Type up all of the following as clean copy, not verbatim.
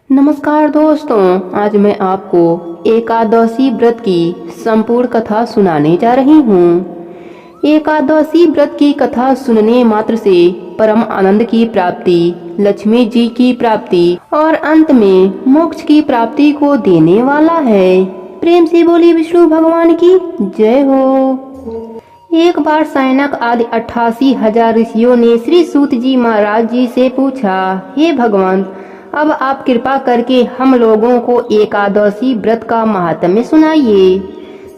नमस्कार दोस्तों, आज मैं आपको एकादशी व्रत की संपूर्ण कथा सुनाने जा रही हूँ। एकादशी व्रत की कथा सुनने मात्र से परम आनंद की प्राप्ति, लक्ष्मी जी की प्राप्ति और अंत में मोक्ष की प्राप्ति को देने वाला है। प्रेम से बोली विष्णु भगवान की जय हो। एक बार सैनक आदि 88,000 ऋषियों ने श्री सूत जी महाराज जी से पूछा, हे भगवान, अब आप कृपा करके हम लोगों को एकादशी व्रत का महात्म्य सुनाइए।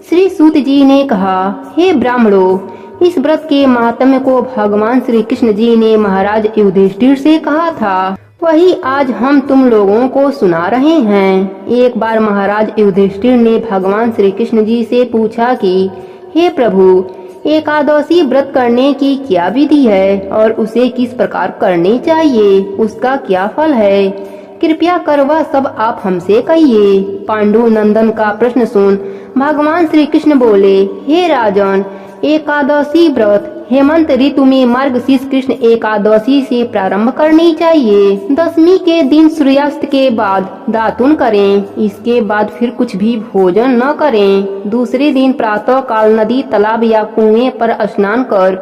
श्री सूत जी ने कहा, हे ब्राह्मणों, इस व्रत के महात्म्य को भगवान श्री कृष्ण जी ने महाराज युधिष्ठिर से कहा था, वही आज हम तुम लोगों को सुना रहे हैं। एक बार महाराज युधिष्ठिर ने भगवान श्री कृष्ण जी से पूछा कि हे प्रभु, एकादशी व्रत करने की क्या विधि है और उसे किस प्रकार करनी चाहिए, उसका क्या फल है? कृपया कर वह सब आप हमसे कहिए। पांडु नंदन का प्रश्न सुन भगवान श्री कृष्ण बोले, हे राजन, एकादशी व्रत हेमंत ऋतु में मार्गशीर्ष कृष्ण एकादशी से प्रारंभ करनी चाहिए। दशमी के दिन सूर्यास्त के बाद दातुन करें, इसके बाद फिर कुछ भी भोजन न करें। दूसरे दिन प्रातः काल नदी, तालाब या कुएं पर स्नान कर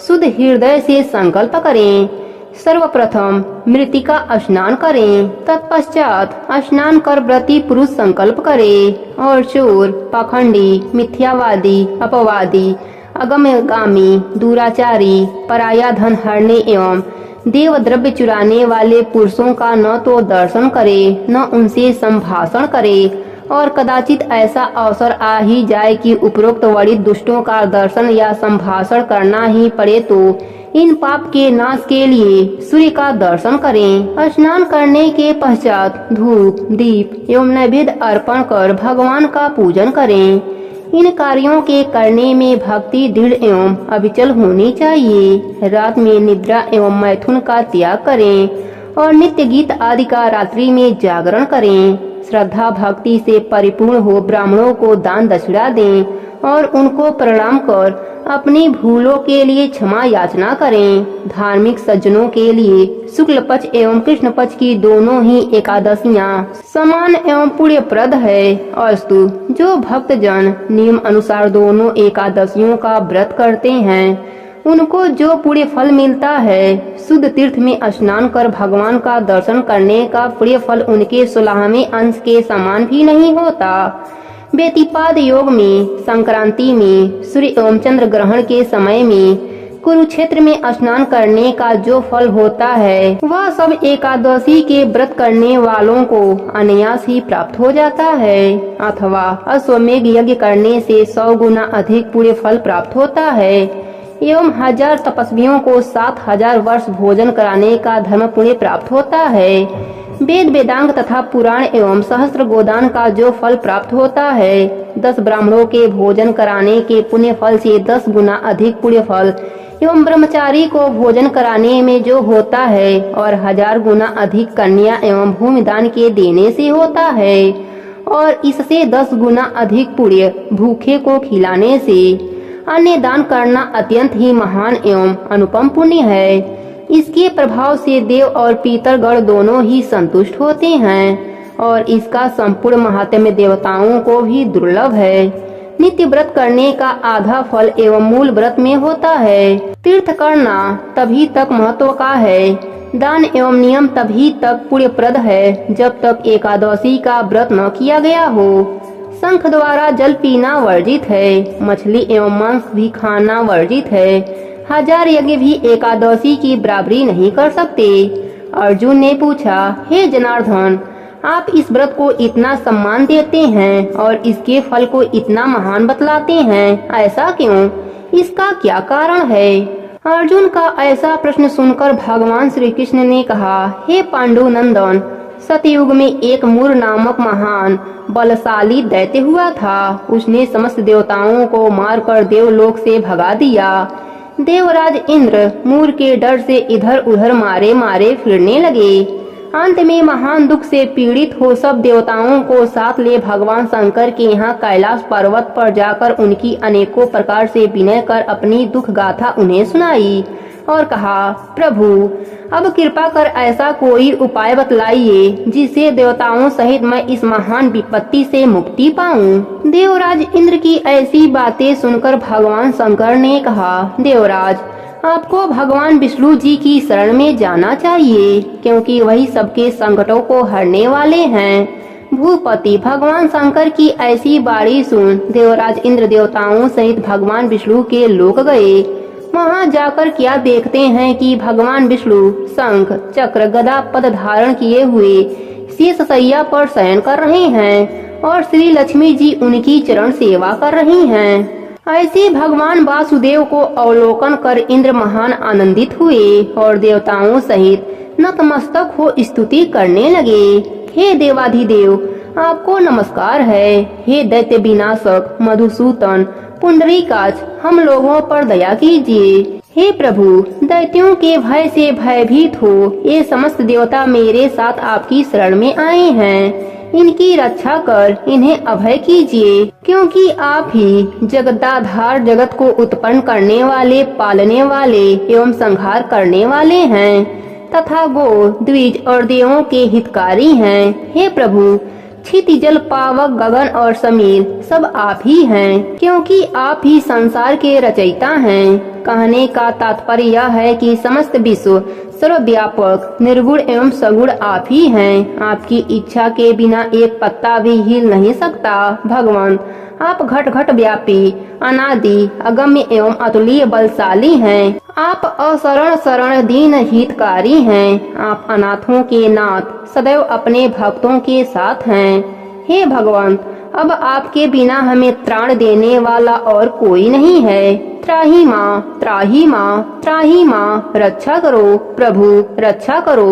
शुद्ध हृदय से संकल्प करें। सर्वप्रथम मृतिका स्नान करें, तत्पश्चात स्नान कर व्रती पुरुष संकल्प करे और चोर, पाखंडी, मिथ्यावादी, अपवादी, अगमगामी, दुराचारी, पराया धन हरने एवं देव द्रव्य चुराने वाले पुरुषों का न तो दर्शन करे न उनसे संभाषण करे और कदाचित ऐसा अवसर आ ही जाए कि उपरोक्त वर्णित दुष्टों का दर्शन या संभाषण करना ही पड़े तो इन पाप के नाश के लिए सूर्य का दर्शन करें। स्नान करने के पश्चात धूप, दीप एवं नैवेद्य अर्पण कर भगवान का पूजन करें। इन कार्यों के करने में भक्ति दृढ़ एवं अविचल होनी चाहिए। रात में निद्रा एवं मैथुन का त्याग करें और नित्य गीत आदि का रात्रि में जागरण करें। श्रद्धा भक्ति से परिपूर्ण हो ब्राह्मणों को दान दक्षिणा दें और उनको प्रणाम कर अपनी भूलों के लिए क्षमा याचना करें। धार्मिक सज्जनों के लिए शुक्ल पक्ष एवं कृष्ण पक्ष की दोनों ही एकादशियां समान एवं पुण्यप्रद है। अस्तु, जो भक्त जन नियम अनुसार दोनों एकादशियों का व्रत करते हैं उनको जो पुण्य फल मिलता है, शुद्ध तीर्थ में स्नान कर भगवान का दर्शन करने का पुण्य फल उनके 16वें अंश के समान भी नहीं होता। व्यतिपाद योग में, संक्रांति में, सूर्य एवं चंद्र ग्रहण के समय में कुरुक्षेत्र में स्नान करने का जो फल होता है वह सब एकादशी के व्रत करने वालों को अनायास ही प्राप्त हो जाता है, अथवा अश्वमेघ यज्ञ करने से 100 गुना अधिक पुण्य फल प्राप्त होता है एवं 1000 तपस्वियों को 7000 वर्ष भोजन कराने का धर्म पुण्य प्राप्त होता है। वेद वेदांग तथा पुराण एवं सहस्त्र गोदान का जो फल प्राप्त होता है, 10 ब्राह्मणों के भोजन कराने के पुण्य फल से 10 गुना अधिक पुण्य फल एवं ब्रह्मचारी को भोजन कराने में जो होता है और 1000 गुना अधिक कन्या एवं भूमिदान के देने से होता है और इससे 10 गुना अधिक पुण्य भूखे को खिलाने से। अन्य दान करना अत्यंत ही महान एवं अनुपम पुण्य है। इसके प्रभाव से देव और पितरगण दोनों ही संतुष्ट होते हैं और इसका संपूर्ण महात्म्य देवताओं को भी दुर्लभ है। नित्य व्रत करने का आधा फल एवं मूल व्रत में होता है। तीर्थ करना तभी तक महत्व का है, दान एवं नियम तभी तक पुण्यप्रद है जब तक एकादशी का व्रत न किया गया हो। शंख द्वारा जल पीना वर्जित है, मछली एवं मांस भी खाना वर्जित है। 1000 यज्ञ भी एकादशी की बराबरी नहीं कर सकते। अर्जुन ने पूछा, हे जनार्दन, आप इस व्रत को इतना सम्मान देते हैं और इसके फल को इतना महान बतलाते हैं, ऐसा क्यों? इसका क्या कारण है? अर्जुन का ऐसा प्रश्न सुनकर भगवान श्री कृष्ण ने कहा, हे पांडु नंदन, सतयुग में एक मूर नामक महान बलशाली दैत्य हुआ था। उसने समस्त देवताओं को मारकर देवलोक से भगा दिया। देवराज इंद्र मूर के डर से इधर उधर मारे मारे फिरने लगे। अंत में महान दुख से पीड़ित हो सब देवताओं को साथ ले भगवान शंकर के यहाँ कैलाश पर्वत पर जाकर उनकी अनेकों प्रकार से विनय कर अपनी दुख गाथा उन्हें सुनाई और कहा, प्रभु अब कृपा कर ऐसा कोई उपाय बतलाइए जिससे देवताओं सहित मैं इस महान विपत्ति से मुक्ति पाऊं। देवराज इंद्र की ऐसी बातें सुनकर भगवान शंकर ने कहा, देवराज आपको भगवान विष्णु जी की शरण में जाना चाहिए, क्योंकि वही सबके संकटों को हरने वाले हैं। भूपति भगवान शंकर की ऐसी बाणी सुन देवराज इंद्र देवताओं सहित भगवान विष्णु के लोक गए। वहां जाकर क्या देखते हैं कि भगवान विष्णु शंख चक्र गदा पद धारण किए हुए शेष शैया पर शयन कर रहे हैं और श्री लक्ष्मी जी उनकी चरण सेवा कर रही हैं। ऐसे भगवान वासुदेव को अवलोकन कर इंद्र महान आनंदित हुए और देवताओं सहित नतमस्तक हो स्तुति करने लगे। हे देवाधिदेव आपको नमस्कार है। हे दैत्य विनाशक मधुसूदन पुंडरीकाक्ष हम लोगों पर दया कीजिए। हे प्रभु दैत्यों के भय से भयभीत हो ये समस्त देवता मेरे साथ आपकी शरण में आए हैं। इनकी रक्षा कर इन्हें अभय कीजिए, क्योंकि आप ही जगदाधार जगत को उत्पन्न करने वाले पालने वाले एवं संहार करने वाले हैं तथा गो द्विज और देवों के हितकारी हैं। हे प्रभु क्षिति जल पावक गगन और समीर सब आप ही हैं, क्योंकि आप ही संसार के रचयिता हैं। कहने का तात्पर्य यह है कि समस्त विश्व सर्वव्यापक निर्गुण एवं सगुण आप ही हैं। आपकी इच्छा के बिना एक पत्ता भी हिल नहीं सकता। भगवान आप घट घट व्यापी अनादि अगम्य एवं अतुल्य बलशाली हैं। आप अशरण शरण दीन हितकारी हैं। आप अनाथों के नाथ सदैव अपने भक्तों के साथ हैं। हे भगवान अब आपके बिना हमें त्राण देने वाला और कोई नहीं है। त्राही माँ त्राही माँ त्राही माँ रक्षा करो प्रभु रक्षा करो।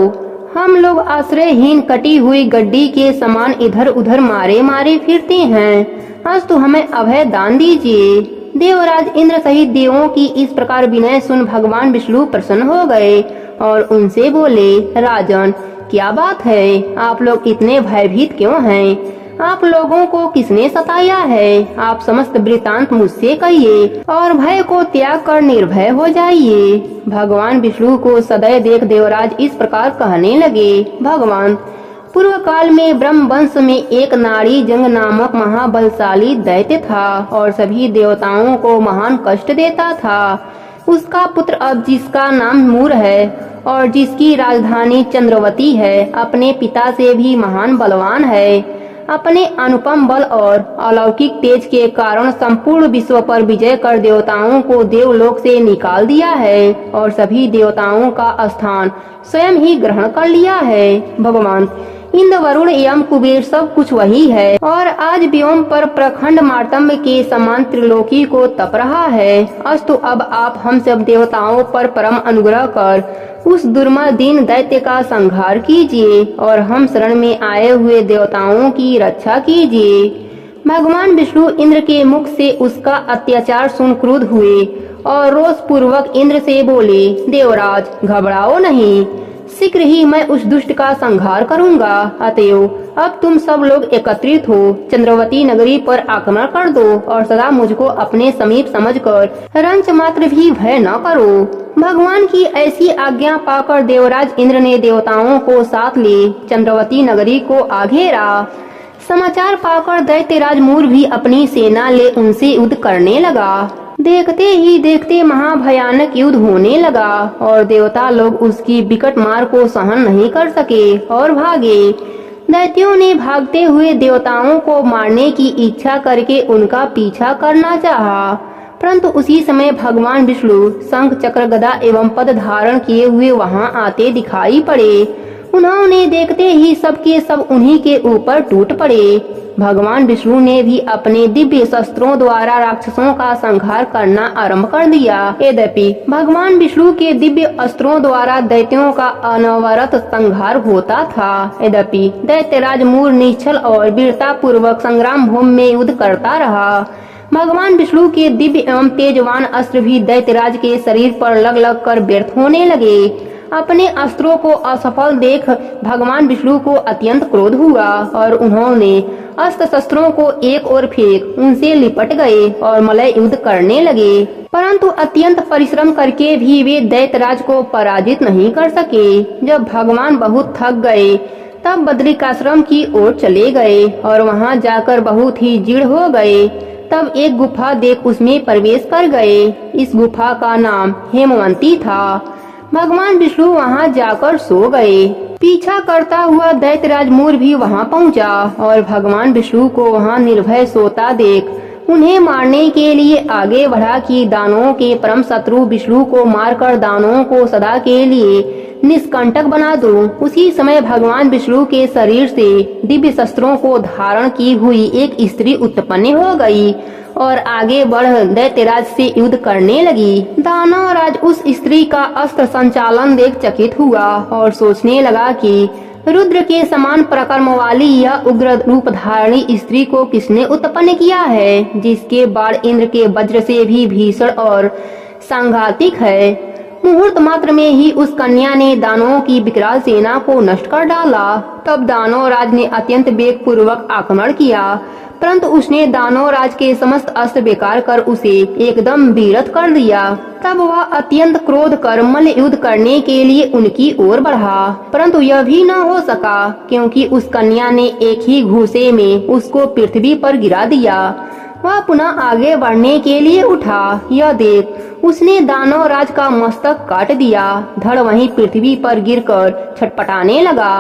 हम लोग आश्रयहीन कटी हुई गड्डी के समान इधर उधर मारे मारे फिरते हैं। आज तो हमें अभय दान दीजिए। देवराज इंद्र सहित देवों की इस प्रकार विनय सुन भगवान विष्णु प्रसन्न हो गए और उनसे बोले, राजन क्या बात है, आप लोग इतने भयभीत क्यों हैं? आप लोगों को किसने सताया है? आप समस्त वृतांत मुझसे कहिए और भय को त्याग कर निर्भय हो जाइए। भगवान विष्णु को सदैव देख देवराज इस प्रकार कहने लगे, भगवान पूर्व काल में ब्रह्म वंश में एक नाड़ी जंग नामक महाबलशाली दैत्य था और सभी देवताओं को महान कष्ट देता था। उसका पुत्र अब जिसका नाम मूर है और जिसकी राजधानी चंद्रवती है, अपने पिता से भी महान बलवान है। अपने अनुपम बल और अलौकिक तेज के कारण संपूर्ण विश्व पर विजय कर देवताओं को देवलोक से निकाल दिया है और सभी देवताओं का स्थान स्वयं ही ग्रहण कर लिया है। भगवान इंद्र वरुण यम कुबेर सब कुछ वही है और आज व्योम पर प्रखंड मार्तम्य के समान त्रिलोकी को तप रहा है। अस्तु अब आप हम सब देवताओं पर परम अनुग्रह कर उस दुर्मल दीन दैत्य का संहार कीजिए और हम शरण में आए हुए देवताओं की रक्षा कीजिए। भगवान विष्णु इंद्र के मुख से उसका अत्याचार सुन क्रुद्ध हुए और रोष पूर्वक इंद्र से बोले, देवराज घबराओ नहीं, शीघ्र ही मैं उस दुष्ट का संहार करूंगा। अतएव अब तुम सब लोग एकत्रित हो चंद्रवती नगरी पर आक्रमण कर दो और सदा मुझको अपने समीप समझकर रंच मात्र भी भय न करो। भगवान की ऐसी आज्ञा पाकर देवराज इंद्र ने देवताओं को साथ ले चंद्रवती नगरी को आघेरा। समाचार पाकर दैत्यराज मूर भी अपनी सेना ले उनसे युद्ध करने लगा। देखते ही देखते महाभयानक युद्ध होने लगा और देवता लोग उसकी विकट मार को सहन नहीं कर सके और भागे। दैत्यों ने भागते हुए देवताओं को मारने की इच्छा करके उनका पीछा करना चाहा, परंतु उसी समय भगवान विष्णु शंख चक्र गदा एवं पद धारण किए हुए वहां आते दिखाई पड़े। उन्होंने देखते ही सबके सब उन्हीं के ऊपर टूट पड़े। भगवान विष्णु ने भी अपने दिव्य शस्त्रों द्वारा राक्षसों का संहार करना आरंभ कर दिया। यद्यपि भगवान विष्णु के दिव्य अस्त्रों द्वारा दैत्यों का अनवरत संहार होता था, यद्यपि दैत्यराज मूर निश्चल और वीरता पूर्वक संग्राम भूमि में युद्ध करता रहा। भगवान विष्णु के दिव्य एवं तेजवान अस्त्र भी दैत्यराज के शरीर पर लग लग कर व्यर्थ होने लगे अपने अस्त्रों को असफल देख भगवान विष्णु को अत्यंत क्रोध हुआ और उन्होंने अस्त्र शस्त्रों को एक ओर फेंक उनसे लिपट गए और मलय युद्ध करने लगे। परंतु अत्यंत परिश्रम करके भी वे दैत्यराज को पराजित नहीं कर सके। जब भगवान बहुत थक गए तब बद्रिकाश्रम की ओर चले गए और वहां जाकर बहुत ही जीर्ण हो गए। तब एक गुफा देख उसमें प्रवेश कर गए। इस गुफा का नाम हेमवंती था। भगवान विष्णु वहां जाकर सो गए। पीछा करता हुआ दैत्यराज मूर भी वहां पहुंचा और भगवान विष्णु को वहां निर्भय सोता देख उन्हें मारने के लिए आगे बढ़ा कि दानवों के परम शत्रु विष्णु को मारकर दानवों को सदा के लिए निष्कंटक बना दूं। उसी समय भगवान विष्णु के शरीर से दिव्य शस्त्रों को धारण की हुई एक स्त्री उत्पन्न हो गई और आगे बढ़ दैत्यराज से युद्ध करने लगी। दानवराज उस स्त्री का अस्त्र संचालन देख चकित हुआ और सोचने लगा कि रुद्र के समान पराक्रम वाली यह उग्र रूप धारणी स्त्री को किसने उत्पन्न किया है, जिसके बाण इंद्र के वज्र से भी भीषण और सांघातिक है। मुहूर्त मात्र में ही उस कन्या ने दानवों की विकराल सेना को नष्ट कर डाला। तब दानवराज ने अत्यंत वेग पूर्वक आक्रमण किया, परंतु उसने दानवराज के समस्त अस्त्र बेकार कर उसे एकदम विरत कर दिया। तब वह अत्यंत क्रोध कर मल्ल युद्ध करने के लिए उनकी ओर बढ़ा, परंतु यह भी न हो सका क्योंकि उस कन्या ने एक ही घूसे में उसको पृथ्वी पर गिरा दिया। वह पुनः आगे बढ़ने के लिए उठा। यह देख उसने दानवराज का मस्तक काट दिया। धड़ वहीं पृथ्वी पर गिरकर छटपटाने लगा।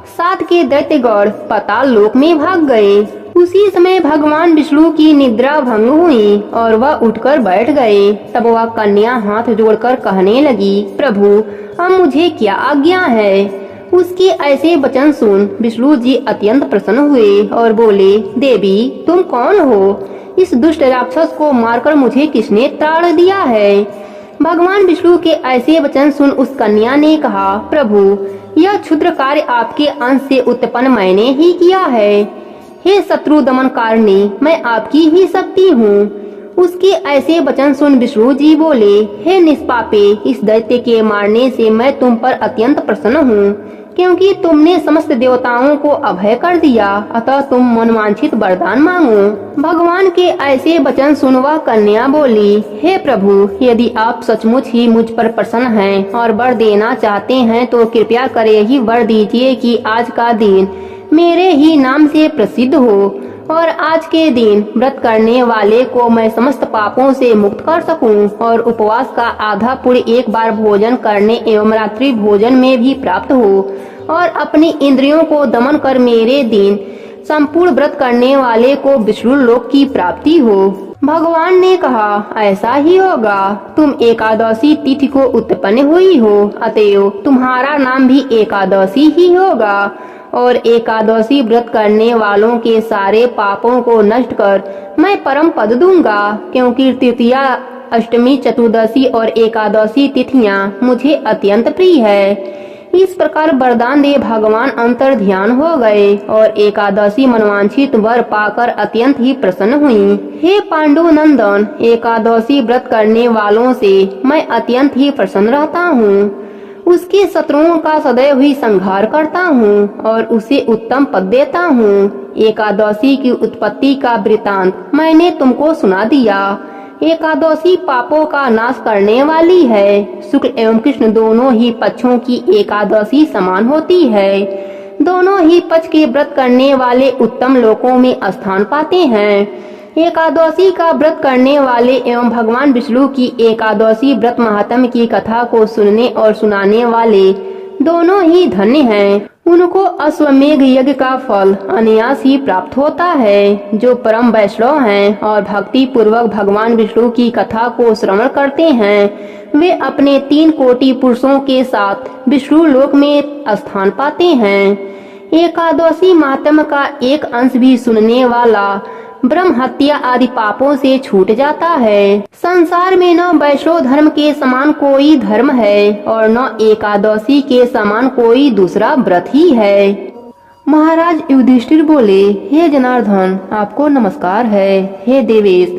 साथ के दैत्यगण पाताल लोक में भाग गए। उसी समय भगवान विष्णु की निद्रा भंग हुई और वह उठकर बैठ गए। तब वह कन्या हाथ जोड़कर कहने लगी, प्रभु अब मुझे क्या आज्ञा है। उसके ऐसे वचन सुन विष्णु जी अत्यंत प्रसन्न हुए और बोले, देवी तुम कौन हो? इस दुष्ट राक्षस को मारकर मुझे किसने ताड़ दिया है? भगवान विष्णु के ऐसे वचन सुन उस कन्या ने कहा, प्रभु यह क्षुद्र कार्य आपके अंश से उत्पन्न मैंने ही किया है। हे शत्रु दमन कारिणी, मैं आपकी ही शक्ति हूँ। उसके ऐसे वचन सुन विष्णु जी बोले, हे निष्पापे, इस दैत्य के मारने से मैं तुम पर अत्यंत प्रसन्न हूँ, क्योंकि तुमने समस्त देवताओं को अभय कर दिया। अतः तुम मनवांछित वरदान मांगो। भगवान के ऐसे वचन सुन वह कन्या बोली, हे प्रभु, यदि आप सचमुच ही मुझ पर प्रसन्न हैं और वर देना चाहते हैं तो कृपया करे ही वर दीजिए कि आज का दिन मेरे ही नाम से प्रसिद्ध हो और आज के दिन व्रत करने वाले को मैं समस्त पापों से मुक्त कर सकूं और उपवास का आधा पुण्य एक बार भोजन करने एवं रात्रि भोजन में भी प्राप्त हो और अपनी इंद्रियों को दमन कर मेरे दिन संपूर्ण व्रत करने वाले को विष्णु लोक की प्राप्ति हो। भगवान ने कहा, ऐसा ही होगा। तुम एकादशी तिथि को उत्पन्न हुई हो, अतएव तुम्हारा नाम भी एकादशी ही होगा और एकादशी व्रत करने वालों के सारे पापों को नष्ट कर मैं परम पद दूंगा, क्योंकि तृतीया, अष्टमी, चतुर्दशी और एकादशी तिथियां मुझे अत्यंत प्रिय है। इस प्रकार वरदान दे भगवान अंतर ध्यान हो गए और एकादशी मनवांछित वर पाकर अत्यंत ही प्रसन्न हुई। हे पांडु नंदन, एकादशी व्रत करने वालों से मैं अत्यंत ही प्रसन्न रहता हूँ। उसके शत्रुओं का सदैव ही संहार करता हूँ और उसे उत्तम पद देता हूँ। एकादशी की उत्पत्ति का वृतांत मैंने तुमको सुना दिया। एकादशी पापों का नाश करने वाली है। शुक्ल एवं कृष्ण दोनों ही पक्षों की एकादशी समान होती है। दोनों ही पक्ष के व्रत करने वाले उत्तम लोकों में स्थान पाते हैं। एकादशी का व्रत करने वाले एवं भगवान विष्णु की एकादशी व्रत महात्म्य की कथा को सुनने और सुनाने वाले दोनों ही धन्य हैं। उनको अश्वमेघ यज्ञ का फल अनायास ही प्राप्त होता है। जो परम वैष्णव हैं और भक्ति पूर्वक भगवान विष्णु की कथा को श्रवण करते हैं, वे अपने 3 कोटि पुरुषों के साथ विष्णु लोक में स्थान पाते हैं। एकादशी महात्म्य का एक अंश भी सुनने वाला ब्रह्म हत्या आदि पापों से छूट जाता है। संसार में न वैष्णव धर्म के समान कोई धर्म है और न एकादशी के समान कोई दूसरा व्रत ही है। महाराज युधिष्ठिर बोले, हे जनार्दन, आपको नमस्कार है। हे देवेश,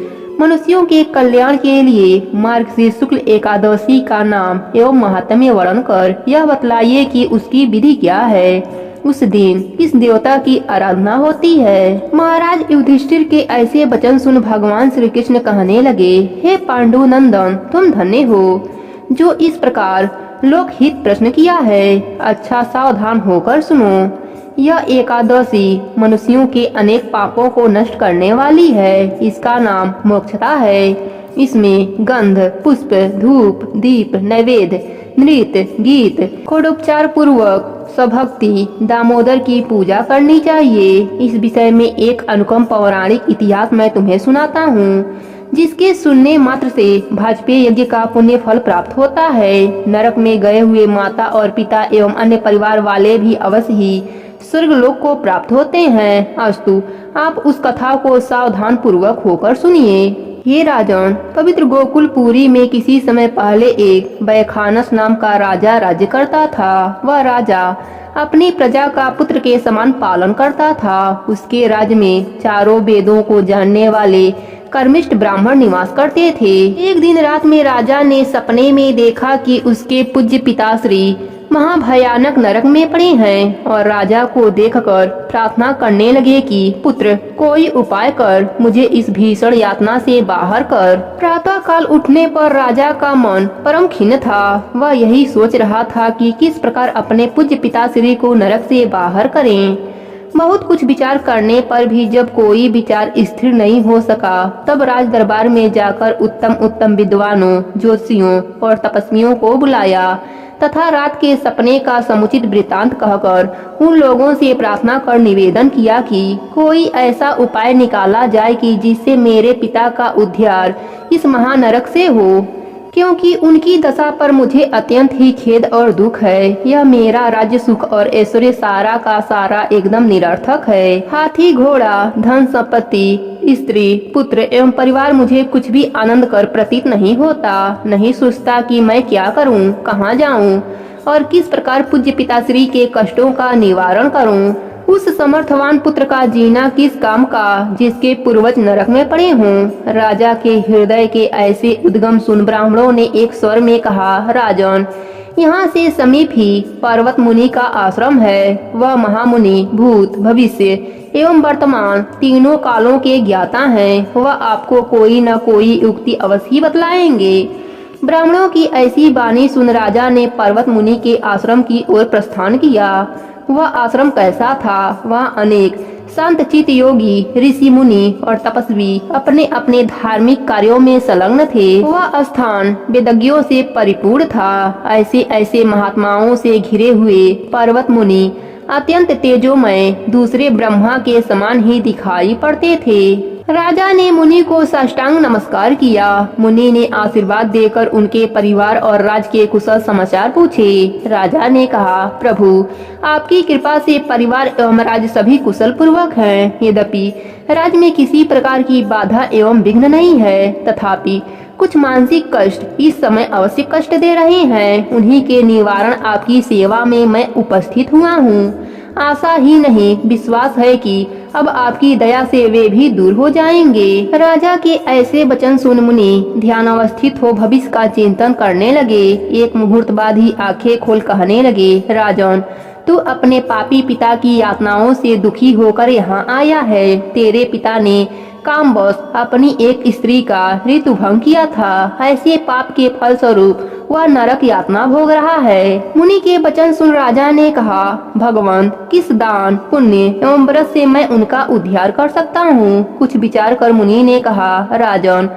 मनुष्यों के कल्याण के लिए मार्ग से शुक्ल एकादशी का नाम एवं महात्म्य वर्णन कर यह बतलाइए कि उसकी विधि क्या है। उस दिन किस देवता की आराधना होती है। महाराज युधिष्ठिर के ऐसे वचन सुन भगवान श्री कृष्ण कहने लगे, हे पांडु नंदन, तुम धन्य हो जो इस प्रकार लोकहित प्रश्न किया है। अच्छा, सावधान होकर सुनो। यह एकादशी मनुष्यों के अनेक पापों को नष्ट करने वाली है। इसका नाम मोक्षता है। इसमें गंध, पुष्प, धूप, दीप, नैवेद्य, नृत्य, गीत, षोडोपचार पूर्वक सभक्ति दामोदर की पूजा करनी चाहिए। इस विषय में एक अनुपम पौराणिक इतिहास मैं तुम्हें सुनाता हूँ, जिसके सुनने मात्र से भाजपेय यज्ञ का पुण्य फल प्राप्त होता है। नरक में गए हुए माता और पिता एवं अन्य परिवार वाले भी अवश्य ही स्वर्गलोक को प्राप्त होते हैं। अस्तु, आप उस कथा को सावधान पूर्वक होकर सुनिए। हे राजन, पवित्र गोकुलपुरी में किसी समय पहले एक बैखानस नाम का राजा राज्य करता था। वह राजा अपनी प्रजा का पुत्र के समान पालन करता था। उसके राज्य में चारों वेदों को जानने वाले कर्मिष्ठ ब्राह्मण निवास करते थे। एक दिन रात में राजा ने सपने में देखा कि उसके पूज्य पिताश्री महाभयानक नरक में पड़े हैं और राजा को देखकर प्रार्थना करने लगे कि पुत्र, कोई उपाय कर, मुझे इस भीषण यातना से बाहर कर। प्रातः काल उठने पर राजा का मन परम खिन्न था। वह यही सोच रहा था कि किस प्रकार अपने पूज्य पिताश्री को नरक से बाहर करें। बहुत कुछ विचार करने पर भी जब कोई विचार स्थिर नहीं हो सका, तब राज दरबार में जाकर उत्तम उत्तम विद्वानों, ज्योतिषियों और तपस्वियों को बुलाया तथा रात के सपने का समुचित वृत्तांत कहकर उन लोगों से प्रार्थना कर निवेदन किया कि कोई ऐसा उपाय निकाला जाए कि जिससे मेरे पिता का उद्धार इस महानरक से हो, क्योंकि उनकी दशा पर मुझे अत्यंत ही खेद और दुख है। यह मेरा राज्य, सुख और ऐश्वर्य सारा का सारा एकदम निरर्थक है। हाथी, घोड़ा, धन संपत्ति, स्त्री, पुत्र एवं परिवार मुझे कुछ भी आनंद कर प्रतीत नहीं होता। नहीं सोचता कि मैं क्या करूं, कहां जाऊं और किस प्रकार पूज्य पिताश्री के कष्टों का निवारण करूं। उस समर्थवान पुत्र का जीना किस काम का, जिसके पूर्वज नरक में पड़े हों। राजा के हृदय के ऐसे उद्गम सुन ब्राह्मणों ने एक स्वर में कहा, राजन, यहाँ से समीप ही पर्वत मुनि का आश्रम है। वह महामुनि भूत, भविष्य एवं वर्तमान तीनों कालों के ज्ञाता हैं। वह आपको कोई न कोई युक्ति अवश्य बतलाएंगे। ब्राह्मणों की ऐसी वाणी सुन राजा ने पर्वत मुनि के आश्रम की ओर प्रस्थान किया। वह आश्रम कैसा था? वह अनेक शांतचित्त योगी, ऋषि मुनि और तपस्वी अपने अपने धार्मिक कार्यों में संलग्न थे। वह स्थान वेदज्ञों से परिपूर्ण था। ऐसे ऐसे महात्माओं से घिरे हुए पर्वत मुनि अत्यंत तेजोमय दूसरे ब्रह्मा के समान ही दिखाई पड़ते थे। राजा ने मुनि को साष्टांग नमस्कार किया। मुनि ने आशीर्वाद देकर उनके परिवार और राज्य के कुशल समाचार पूछे। राजा ने कहा, प्रभु, आपकी कृपा से परिवार एवं राज्य सभी कुशल पूर्वक हैं। यद्यपि राज्य में किसी प्रकार की बाधा एवं विघ्न नहीं है, तथापि कुछ मानसिक कष्ट इस समय अवश्य कष्ट दे रहे हैं। उन्हीं के निवारण आपकी सेवा में मैं उपस्थित हुआ हूँ। आशा ही नहीं, विश्वास है कि अब आपकी दया से वे भी दूर हो जाएंगे। राजा के ऐसे वचन सुन मुनि ध्यान अवस्थित हो भविष्य का चिंतन करने लगे। एक मुहूर्त बाद ही आंखें खोल कहने लगे, राजन, तू अपने पापी पिता की यातनाओं से दुखी होकर यहाँ आया है। तेरे पिता ने कामवश अपनी एक स्त्री का ऋतुभंग किया था। ऐसे पाप के फल स्वरूप वह नरक यातना भोग रहा है। मुनि के वचन सुन राजा ने कहा, भगवान, किस दान, पुण्य एवं व्रत से मैं उनका उद्धार कर सकता हूँ? कुछ विचार कर मुनि ने कहा, राजन,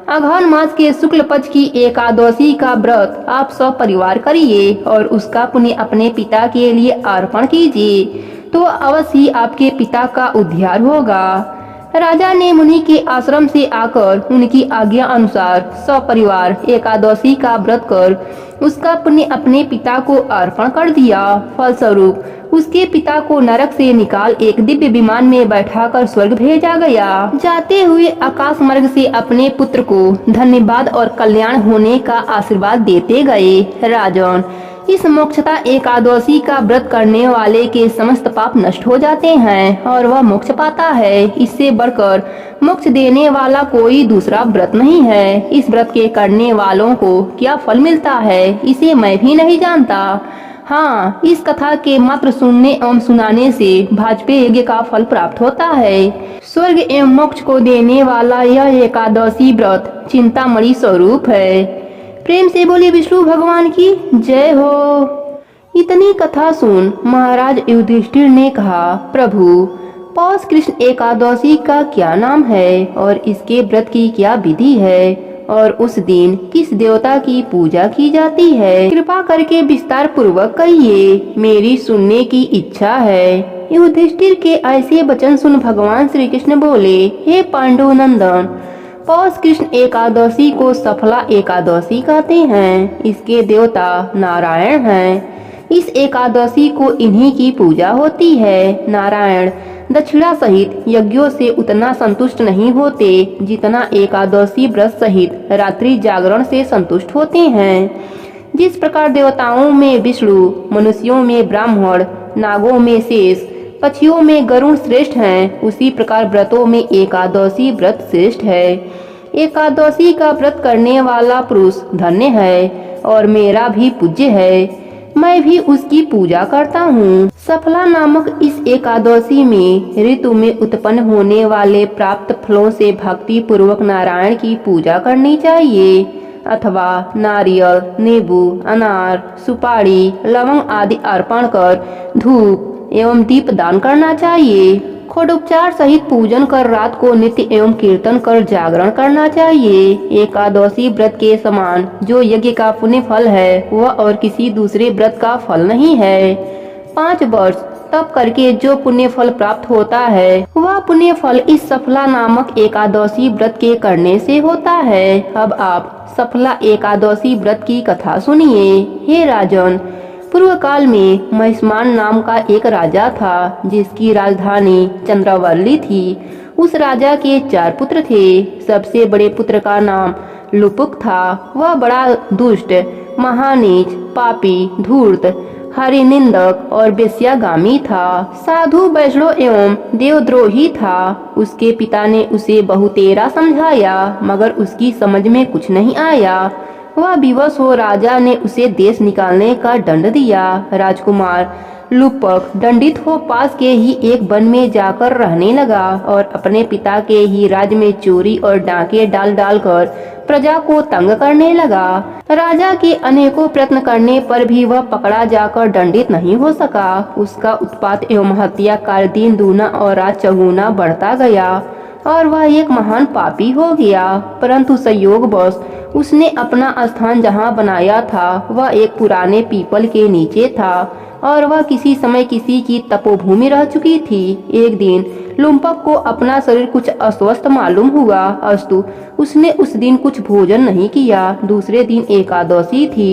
अघन मास के शुक्ल पक्ष की एकादशी का व्रत आप सब परिवार करिए और उसका पुण्य अपने पिता के लिए अर्पण कीजिए, तो अवश्य ही आपके पिता का उद्धार होगा। राजा ने मुनि के आश्रम से आकर उनकी आज्ञा अनुसार सपरिवार एकादशी का व्रत कर उसका पुण्य अपने पिता को अर्पण कर दिया। फलस्वरूप उसके पिता को नरक से निकाल एक दिव्य विमान में बैठाकर स्वर्ग भेजा गया। जाते हुए आकाश मार्ग से अपने पुत्र को धन्यवाद और कल्याण होने का आशीर्वाद देते गए। राजन, इस मोक्षता एकादशी का व्रत करने वाले के समस्त पाप नष्ट हो जाते हैं और वह मोक्ष पाता है। इससे बढ़कर मोक्ष देने वाला कोई दूसरा व्रत नहीं है। इस व्रत के करने वालों को क्या फल मिलता है इसे मैं भी नहीं जानता। हाँ, इस कथा के मात्र सुनने एवं सुनाने से वाजपेयी यज्ञ का फल प्राप्त होता है। स्वर्ग एवं मोक्ष को देने वाला यह एकादशी व्रत चिंतामणि स्वरूप है। प्रेम से बोले विष्णु भगवान की जय हो। इतनी कथा सुन महाराज युधिष्ठिर ने कहा, प्रभु, पौष कृष्ण एकादशी का क्या नाम है और इसके व्रत की क्या विधि है और उस दिन किस देवता की पूजा की जाती है? कृपा करके विस्तार पूर्वक कहिए, मेरी सुनने की इच्छा है। युधिष्ठिर के ऐसे वचन सुन भगवान श्री कृष्ण बोले, हे पांडु नंदन, पौष कृष्ण एकादशी को सफला एकादशी कहते हैं। इसके देवता नारायण हैं। इस एकादशी को इन्हीं की पूजा होती है। नारायण दक्षिणा सहित यज्ञों से उतना संतुष्ट नहीं होते जितना एकादशी व्रत सहित रात्रि जागरण से संतुष्ट होते हैं। जिस प्रकार देवताओं में विष्णु, मनुष्यों में ब्राह्मण, नागों में शेष, पक्षियों में गरुड़ श्रेष्ठ हैं, उसी प्रकार व्रतों में एकादशी व्रत श्रेष्ठ है। एकादशी का व्रत करने वाला पुरुष धन्य है और मेरा भी पूज्य है। मैं भी उसकी पूजा करता हूँ। सफला नामक इस एकादशी में ऋतु में उत्पन्न होने वाले प्राप्त फलों से भक्ति पूर्वक नारायण की पूजा करनी चाहिए अथवा नारियल, नींबू, अनार, सुपारी, लवंग आदि अर्पण कर धूप एवं दीप दान करना चाहिए। खोडोपचार सहित पूजन कर रात को नित्य एवं कीर्तन कर जागरण करना चाहिए। एकादशी व्रत के समान जो यज्ञ का पुण्य फल है वह और किसी दूसरे व्रत का फल नहीं है। 5 वर्ष तप करके जो पुण्य फल प्राप्त होता है वह पुण्य फल इस सफला नामक एकादशी व्रत के करने से होता है। अब आप सफला एकादशी व्रत की कथा सुनिए। हे राजन, पूर्व काल में महिष्मान नाम का एक राजा था जिसकी राजधानी चंद्रवल्ली थी। उस राजा के 4 पुत्र थे। सबसे बड़े पुत्र का नाम लुपुक था। वह बड़ा दुष्ट, महानीच, पापी, धूर्त, हरिनिंदक और वेश्यागामी था। साधु, वैष्णव एवं देवद्रोही था। उसके पिता ने उसे बहुतेरा समझाया मगर उसकी समझ में कुछ नहीं आया। वह विवश हो राजा ने उसे देश निकालने का दंड दिया। राजकुमार लुपक दंडित हो पास के ही एक वन में जाकर रहने लगा और अपने पिता के ही राज्य में चोरी और डांके डाल डाल कर प्रजा को तंग करने लगा। राजा के अनेकों प्रयत्न करने पर भी वह पकड़ा जाकर दंडित नहीं हो सका। उसका उत्पात एवं हत्या कार्य दिन दूना और रात चौगुना बढ़ता गया और वह एक महान पापी हो गया। परंतु संयोगवश उसने अपना स्थान जहाँ बनाया था वह एक पुराने पीपल के नीचे था और वह किसी समय किसी की तपोभूमि रह चुकी थी। एक दिन लुम्पक को अपना शरीर कुछ अस्वस्थ मालूम हुआ, अस्तु उसने उस दिन कुछ भोजन नहीं किया। दूसरे दिन एकादशी थी।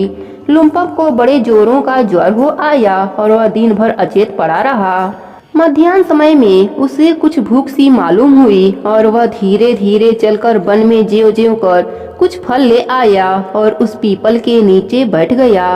लुम्पक को बड़े जोरों का ज्वर हो आया और वह दिन भर अचेत पड़ा रहा। मध्याह्न समय में उसे कुछ भूख सी मालूम हुई और वह धीरे धीरे चलकर वन में ज्यों ज्यों कर कुछ फल ले आया और उस पीपल के नीचे बैठ गया।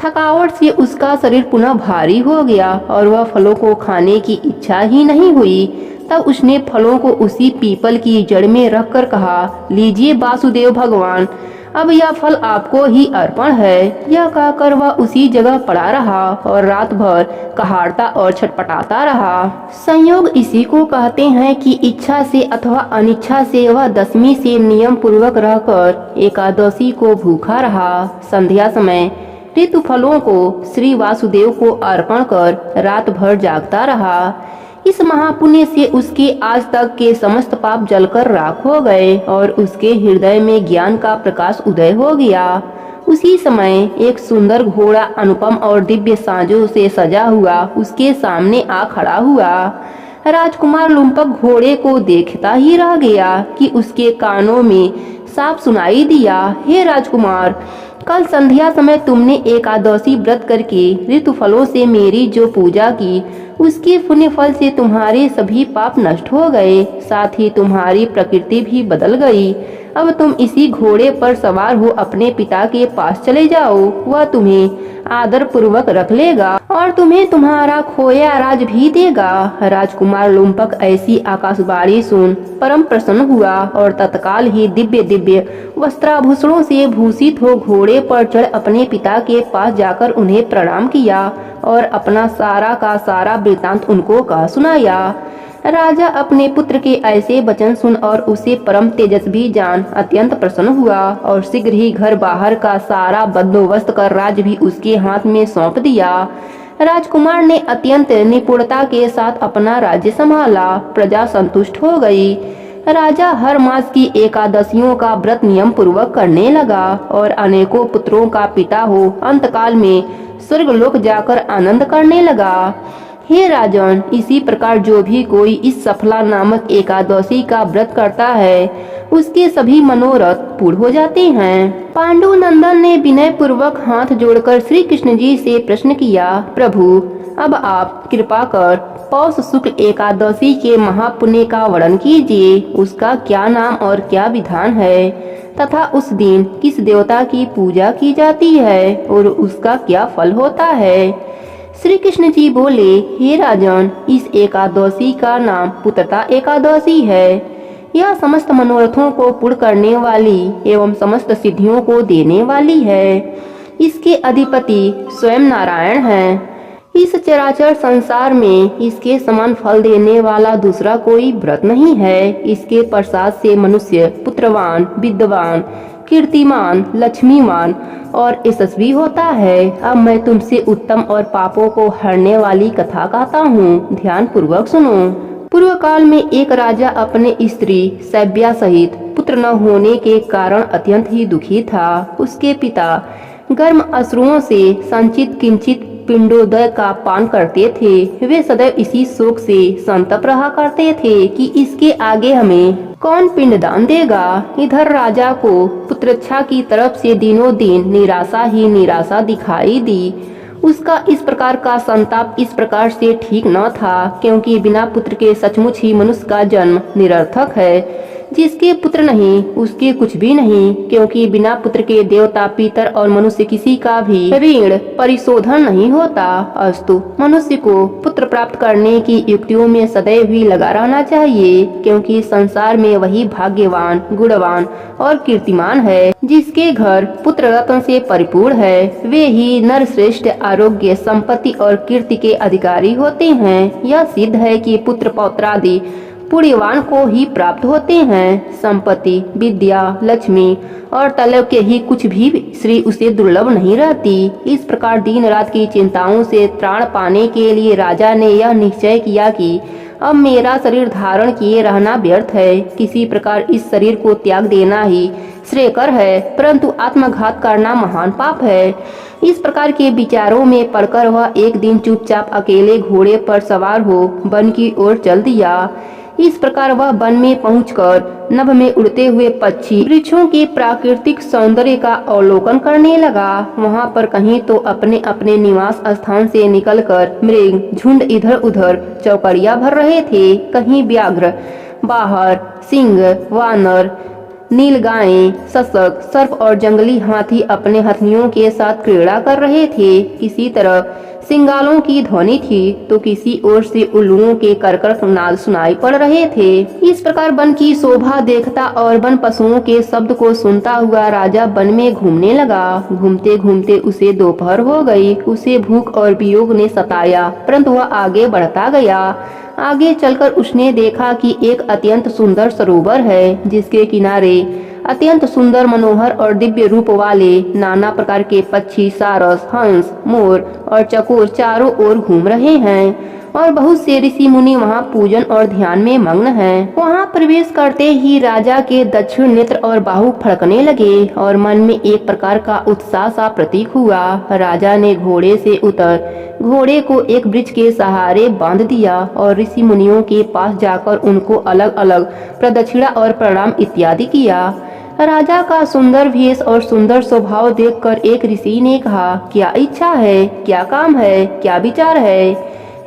थकावट से उसका शरीर पुनः भारी हो गया और वह फलों को खाने की इच्छा ही नहीं हुई। तब उसने फलों को उसी पीपल की जड़ में रखकर कहा, लीजिए वासुदेव भगवान, अब यह फल आपको ही अर्पण है। यह कहकर वह उसी जगह पड़ा रहा और रात भर कहाड़ता और छटपटाता रहा। संयोग इसी को कहते हैं कि इच्छा से अथवा अनिच्छा से वह 10वीं से नियम पूर्वक रहकर एकादशी को भूखा रहा। संध्या समय ऋतु फलों को श्री वासुदेव को अर्पण कर रात भर जागता रहा। इस महापुण्य से उसके आज तक के समस्त पाप जलकर राख हो गए और उसके हृदय में ज्ञान का प्रकाश उदय हो गया। उसी समय एक सुंदर घोड़ा अनुपम और दिव्य साजों से सजा हुआ उसके सामने आ खड़ा हुआ। राजकुमार लुम्पक घोड़े को देखता ही रह गया कि उसके कानों में साफ सुनाई दिया, हे राजकुमार, कल संध्या समय तुमने एकादशी व्रत करके ऋतु फलों से मेरी जो पूजा की उसके पुण्य फल से तुम्हारे सभी पाप नष्ट हो गए, साथ ही तुम्हारी प्रकृति भी बदल गई। अब तुम इसी घोड़े पर सवार हो अपने पिता के पास चले जाओ, वह तुम्हें आदर पूर्वक रख लेगा और तुम्हें तुम्हारा खोया राज भी देगा। राजकुमार लुम्पक ऐसी आकाशवाणी सुन परम प्रसन्न हुआ और तत्काल ही दिव्य दिव्य वस्त्राभूषणों से भूषित हो घोड़े पर चढ़ अपने पिता के पास जाकर उन्हें प्रणाम किया और अपना सारा का सारा वृतांत उनको कह सुनाया। राजा अपने पुत्र के ऐसे वचन सुन और उसे परम तेजस्वी जान अत्यंत प्रसन्न हुआ और शीघ्र ही घर बाहर का सारा बंदोबस्त कर राज भी उसके हाथ में सौंप दिया। राजकुमार ने अत्यंत निपुणता के साथ अपना राज्य संभाला, प्रजा संतुष्ट हो गई। राजा हर मास की एकादशियों का व्रत नियम पूर्वक करने लगा और अनेकों पुत्रों का पिता हो अंतकाल में स्वर्गलोक जाकर आनंद करने लगा। हे राजन, इसी प्रकार जो भी कोई इस सफला नामक एकादशी का व्रत करता है उसके सभी मनोरथ पूर्ण हो जाते हैं। पांडु नंदन ने विनय पूर्वक हाथ जोड़कर श्री कृष्ण जी से प्रश्न किया, प्रभु अब आप कृपा कर पौष शुक्ल एकादशी के महापुण्य का वर्णन कीजिए। उसका क्या नाम और क्या विधान है तथा उस दिन किस देवता की पूजा की जाती है और उसका क्या फल होता है। श्री कृष्ण जी बोले, हे राजन, इस एकादशी का नाम पुत्रता एकादशी है। यह समस्त मनोरथों को पूर्ण करने वाली एवं समस्त सिद्धियों को देने वाली है। इसके अधिपति स्वयं नारायण हैं। इस चराचर संसार में इसके समान फल देने वाला दूसरा कोई व्रत नहीं है। इसके प्रसाद से मनुष्य पुत्रवान, विद्वान, कीर्तिमान, लक्ष्मीमान और यशस्वी होता है। अब मैं तुमसे उत्तम और पापों को हरने वाली कथा कहता हूँ, ध्यान पूर्वक सुनो। पूर्व काल में एक राजा अपने स्त्री सैब्या सहित पुत्र न होने के कारण अत्यंत ही दुखी था। उसके पिता गर्म अश्रुओं से संचित किंचित पिंडोदय का पान करते थे। वे सदैव इसी शोक से संतप रहा करते थे कि इसके आगे हमें कौन पिंडदान देगा। इधर राजा को पुत्रच्छा की तरफ से दिनों दिन निराशा ही निराशा दिखाई दी। उसका इस प्रकार का संताप इस प्रकार से ठीक न था, क्योंकि बिना पुत्र के सचमुच ही मनुष्य का जन्म निरर्थक है। जिसके पुत्र नहीं उसके कुछ भी नहीं, क्योंकि बिना पुत्र के देवता, पितर और मनुष्य किसी का भी ऋण परिशोधन नहीं होता। अस्तु मनुष्य को पुत्र प्राप्त करने की युक्तियों में सदैव ही लगा रहना चाहिए, क्योंकि संसार में वही भाग्यवान, गुणवान और कीर्तिमान है जिसके घर पुत्र रत्न से परिपूर्ण है। वे ही नरश्रेष्ठ आरोग्य, संपत्ति और कीर्ति के अधिकारी होते हैं। यह सिद्ध है कि पुत्र पौत्रादि पुण्यवान को ही प्राप्त होते हैं। संपत्ति, विद्या, लक्ष्मी और तलब के ही कुछ भी श्री उसे दुर्लभ नहीं रहती। इस प्रकार दिन रात की चिंताओं से त्राण पाने के लिए राजा ने यह निश्चय किया कि अब मेरा शरीर धारण किए रहना व्यर्थ है। किसी प्रकार इस शरीर को त्याग देना ही श्रेयकर है, परंतु आत्मघात करना महान पाप है। इस प्रकार के विचारों में पड़कर वह एक दिन चुपचाप अकेले घोड़े पर सवार हो वन की ओर चल दिया। इस प्रकार वह वन में पहुंचकर नभ में उड़ते हुए पक्षी, वृक्षों के प्राकृतिक सौंदर्य का अवलोकन करने लगा। वहां पर कहीं तो अपने अपने निवास स्थान से निकलकर मृग झुंड इधर उधर चौकड़िया भर रहे थे। कहीं व्याघ्र, बाहर, सिंह, वानर, नीलगायें, सशक, सर्प और जंगली हाथी अपने हथनियों के साथ क्रीड़ा कर रहे थे। किसी तरह सिंगालों की ध्वनि थी तो किसी ओर से उल्लुओं के करकर नाद सुनाई पड़ रहे थे। इस प्रकार वन की शोभा देखता और वन पशुओं के शब्द को सुनता हुआ राजा वन में घूमने लगा। घूमते घूमते उसे दोपहर हो गई। उसे भूख और वियोग ने सताया, परंतु वह आगे बढ़ता गया। आगे चलकर उसने देखा कि एक अत्यंत सुंदर सरोवर है, जिसके किनारे अत्यंत सुंदर, मनोहर और दिव्य रूप वाले नाना प्रकार के पक्षी, सारस, हंस, मोर और चकोर चारों ओर घूम रहे हैं और बहुत से ऋषि मुनि वहां पूजन और ध्यान में मग्न हैं। वहां प्रवेश करते ही राजा के दक्षिण नेत्र और बाहु फड़कने लगे और मन में एक प्रकार का उत्साह सा प्रतीक हुआ। राजा ने घोड़े से उतर घोड़े को एक वृक्ष के सहारे बांध दिया और ऋषि मुनियों के पास जाकर उनको अलग अलग प्रदक्षिणा और प्रणाम इत्यादि किया। राजा का सुंदर भेष और सुंदर स्वभाव देखकर एक ऋषि ने कहा, क्या इच्छा है, क्या काम है, क्या विचार है।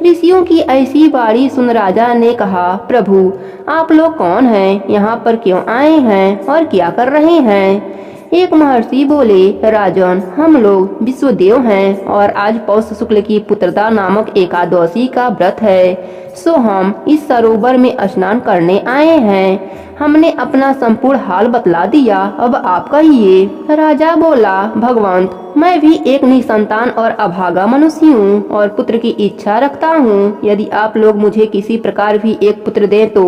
ऋषियों की ऐसी बाणी सुन राजा ने कहा, प्रभु आप लोग कौन हैं, यहाँ पर क्यों आए हैं और क्या कर रहे हैं? एक महर्षि बोले, राजन हम लोग विश्वदेव हैं और आज पौष शुक्ल की पुत्रदा नामक एकादशी का व्रत है, सो हम इस सरोवर में स्नान करने आए हैं। हमने अपना संपूर्ण हाल बतला दिया, अब आप कहिए। राजा बोला, भगवंत मैं भी एक निसंतान और अभागा मनुष्य हूँ और पुत्र की इच्छा रखता हूँ। यदि आप लोग मुझे किसी प्रकार भी एक पुत्र दें तो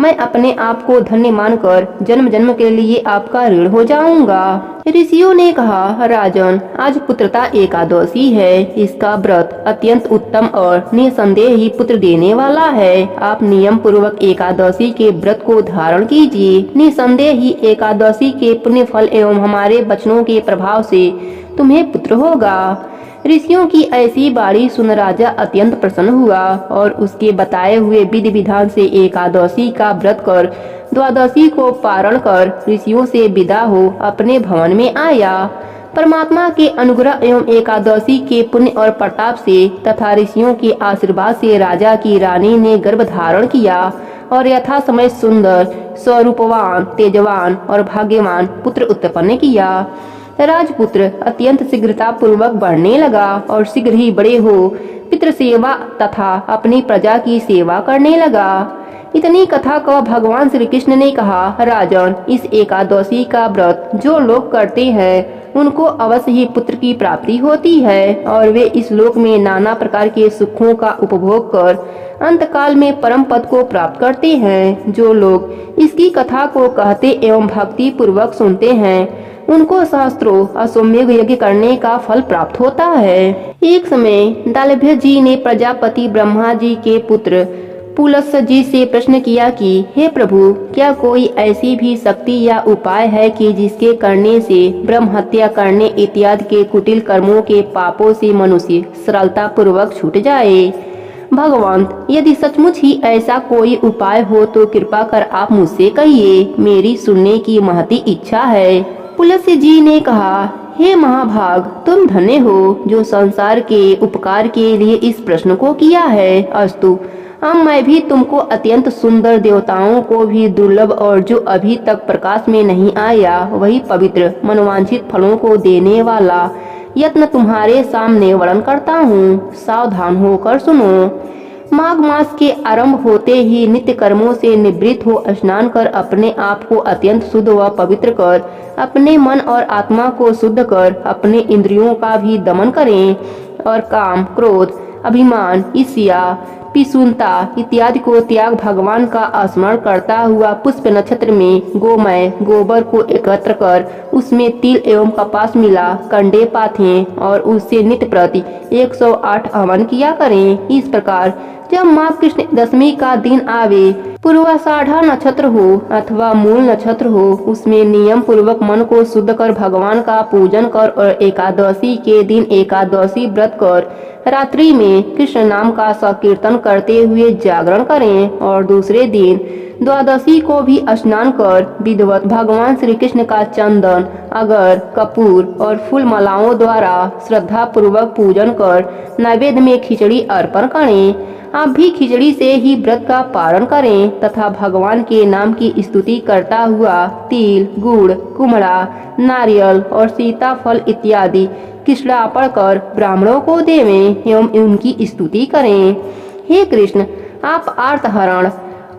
मैं अपने आप को धन्य मानकर जन्म जन्म के लिए आपका ऋण हो जाऊंगा। ऋषियों ने कहा, राजन आज पुत्रता एकादशी है, इसका व्रत अत्यंत उत्तम और निसंदेह ही पुत्र देने वाला है। आप नियम पूर्वक एकादशी के व्रत को धारण कीजिए, निसंदेह ही एकादशी के पुण्य फल एवं हमारे वचनों के प्रभाव से तुम्हें पुत्र होगा। ऋषियों की ऐसी बाणी सुन राजा अत्यंत प्रसन्न हुआ और उसके बताए हुए विधि विधान से एकादशी का व्रत कर द्वादशी को पारण कर ऋषियों से विदा हो अपने भवन में आया। परमात्मा के अनुग्रह एवं एकादशी के पुण्य और प्रताप से तथा ऋषियों के आशीर्वाद से राजा की रानी ने गर्भ धारण किया और यथा समय सुंदर, स्वरूपवान, तेजवान और भाग्यवान पुत्र उत्पन्न किया। राजपुत्र अत्यंत शीघ्रता पूर्वक बढ़ने लगा और शीघ्र ही बड़े हो पितृ सेवा तथा अपनी प्रजा की सेवा करने लगा। इतनी कथा को भगवान श्री कृष्ण ने कहा, राजन इस एकादशी का व्रत जो लोग करते हैं उनको अवश्य ही पुत्र की प्राप्ति होती है और वे इस लोक में नाना प्रकार के सुखों का उपभोग कर अंतकाल में परम पद को प्राप्त करते हैं। जो लोग इसकी कथा को कहते एवं भक्ति पूर्वक सुनते हैं उनको सहस्त्रों अश्वमेध यज्ञ करने का फल प्राप्त होता है। एक समय दालभ्य जी ने प्रजापति ब्रह्मा जी के पुत्र पुलस्स जी से प्रश्न किया कि हे प्रभु, क्या कोई ऐसी भी शक्ति या उपाय है कि जिसके करने से ब्रह्म हत्या करने इत्यादि के कुटिल कर्मों के पापों से मनुष्य सरलता पूर्वक छूट जाए? भगवंत यदि सचमुच ही ऐसा कोई उपाय हो तो कृपा कर आप मुझसे कहिए, मेरी सुनने की महती इच्छा है। पुलस्त्य जी ने कहा, हे महाभाग, तुम धन्य हो जो संसार के उपकार के लिए इस प्रश्न को किया है। अस्तु, अब मैं भी तुमको अत्यंत सुंदर देवताओं को भी दुर्लभ और जो अभी तक प्रकाश में नहीं आया वही पवित्र मनोवांछित फलों को देने वाला यत्न तुम्हारे सामने वर्णन करता हूँ। सावधान होकर सुनो। माघ मास के आरंभ होते ही नित्य कर्मों से निवृत्त हो स्नान कर अपने आप को अत्यंत शुद्ध व पवित्र कर अपने मन और आत्मा को शुद्ध कर अपने इंद्रियों का भी दमन करें और काम, क्रोध, अभिमान, ईर्ष्या, पिशुनता इत्यादि को त्याग भगवान का स्मरण करता हुआ पुष्प नक्षत्र में गोमय गोबर को एकत्र कर उसमें तिल एवं कपास मिला कंडे पाथे और उससे नित्य प्रति 108 हवन किया करें। इस प्रकार जब माघ कृष्ण दशमी का दिन आवे, पूर्वाषाढ़ा नक्षत्र हो अथवा मूल नक्षत्र हो, उसमें नियम पूर्वक मन को शुद्ध कर भगवान का पूजन कर और एकादशी के दिन एकादशी व्रत कर रात्रि में कृष्ण नाम का संकीर्तन करते हुए जागरण करें और दूसरे दिन द्वादशी को भी स्नान कर विधिवत भगवान श्री कृष्ण का चंदन, अगर, कपूर और फूल मालाओं द्वारा श्रद्धा पूर्वक पूजन कर नैवेद्य में खिचड़ी अर्पण करें। आप भी खिचड़ी से ही व्रत का पारण करें तथा भगवान के नाम की स्तुति करता हुआ तिल, गुड़, कुम्हड़ा, नारियल और सीताफल इत्यादि कृष्णार्पण कर ब्राह्मणों को देवें एवं उनकी स्तुति करें। हे कृष्ण, आप आर्तहरण,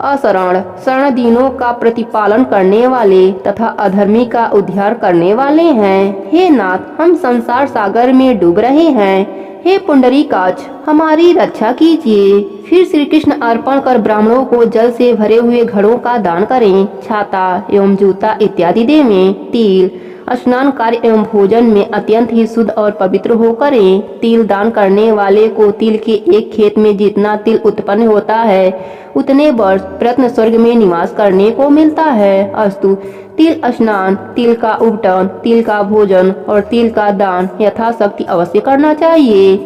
असरण, शरण दीनों का प्रतिपालन करने वाले तथा अधर्मी का उद्धार करने वाले हैं। हे नाथ, हम संसार सागर में डूब रहे हैं। हे पुंडरीकाक्ष, हमारी रक्षा कीजिए। फिर श्री कृष्ण अर्पण कर ब्राह्मणों को जल से भरे हुए घड़ों का दान करें, छाता एवं जूता इत्यादि देवें। तिल स्नान कार्य एवं भोजन में अत्यंत ही शुद्ध और पवित्र हो करें। तिल दान करने वाले को तिल के एक खेत में जितना तिल उत्पन्न होता है उतने वर्ष प्रत्न स्वर्ग में निवास करने को मिलता है। अस्तु, तिल स्नान, तिल का उपटन, तिल का भोजन और तिल का दान यथाशक्ति अवश्य करना चाहिए।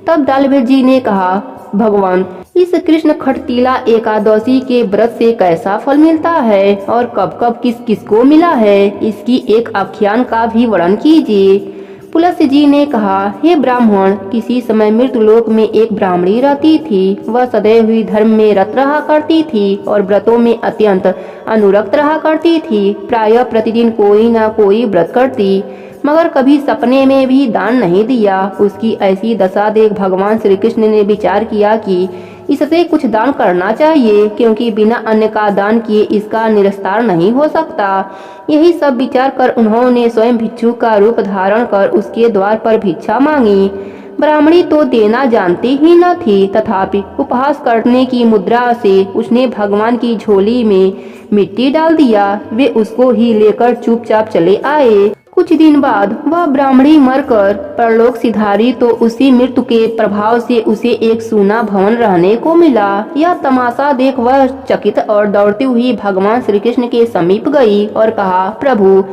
तब दालभ्य जी ने कहा, भगवान, इस कृष्ण खटतीला एकादशी के व्रत से कैसा फल मिलता है और कब कब किस किस को मिला है, इसकी एक आख्यान का भी वर्णन कीजिए। पुलस्य जी ने कहा, हे ब्राह्मण, किसी समय मृत्युलोक में एक ब्राह्मणी रहती थी। वह सदैव ही धर्म में रत रहा करती थी और व्रतों में अत्यंत अनुरक्त रहा करती थी। प्रायः प्रतिदिन कोई ना कोई व्रत करती, मगर कभी सपने में भी दान नहीं दिया। उसकी ऐसी दशा देख भगवान श्री कृष्ण ने विचार किया कि इससे कुछ दान करना चाहिए, क्योंकि बिना अन्न का दान किए इसका निस्तार नहीं हो सकता। यही सब विचार कर उन्होंने स्वयं भिक्षु का रूप धारण कर उसके द्वार पर भिक्षा मांगी। ब्राह्मणी तो देना जानती ही न थी, तथापि उपहास करने की मुद्रा से उसने भगवान की झोली में मिट्टी डाल दिया। वे उसको ही लेकर चुपचाप चले आए। कुछ दिन बाद वह ब्राह्मणी मरकर परलोक सिधारी तो उसी मृत्यु के प्रभाव से उसे एक सूना भवन रहने को मिला। यह तमाशा देख वह चकित और दौड़ती हुई भगवान श्री कृष्ण के समीप गई और कहा, प्रभु,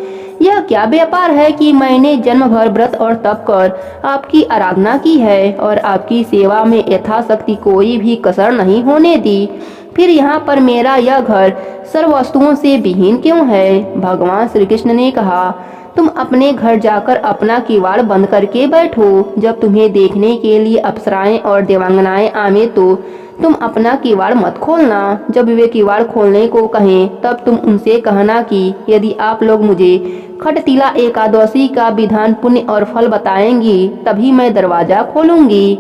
यह क्या व्यापार है कि मैंने जन्म भर व्रत और तप कर आपकी आराधना की है और आपकी सेवा में यथाशक्ति कोई भी कसर नहीं होने दी, फिर यहाँ पर मेरा यह घर सर्व वस्तुओं से विहीन क्यों है? भगवान श्री कृष्ण ने कहा, तुम अपने घर जाकर अपना किवाड़ बंद करके बैठो। जब तुम्हें देखने के लिए अप्सराएं और देवांगनाएं आवे तो तुम अपना किवाड़ मत खोलना। जब वे किवाड़ खोलने को कहें तब तुम उनसे कहना कि यदि आप लोग मुझे खटतिला एकादशी का विधान, पुण्य और फल बताएंगी तभी मैं दरवाजा खोलूंगी।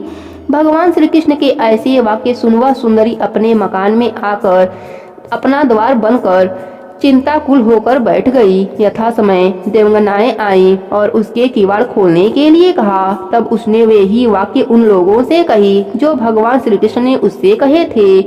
भगवान श्री कृष्ण के ऐसे वाक्य सुन वह सुंदरी अपने मकान में आकर अपना द्वार बंद कर चिंताकुल होकर बैठ गई। यथा समय देवगनाएं आई और उसके किवाड़ खोलने के लिए कहा। तब उसने वे ही वाक्य उन लोगों से कही जो भगवान श्री कृष्ण ने उससे कहे थे।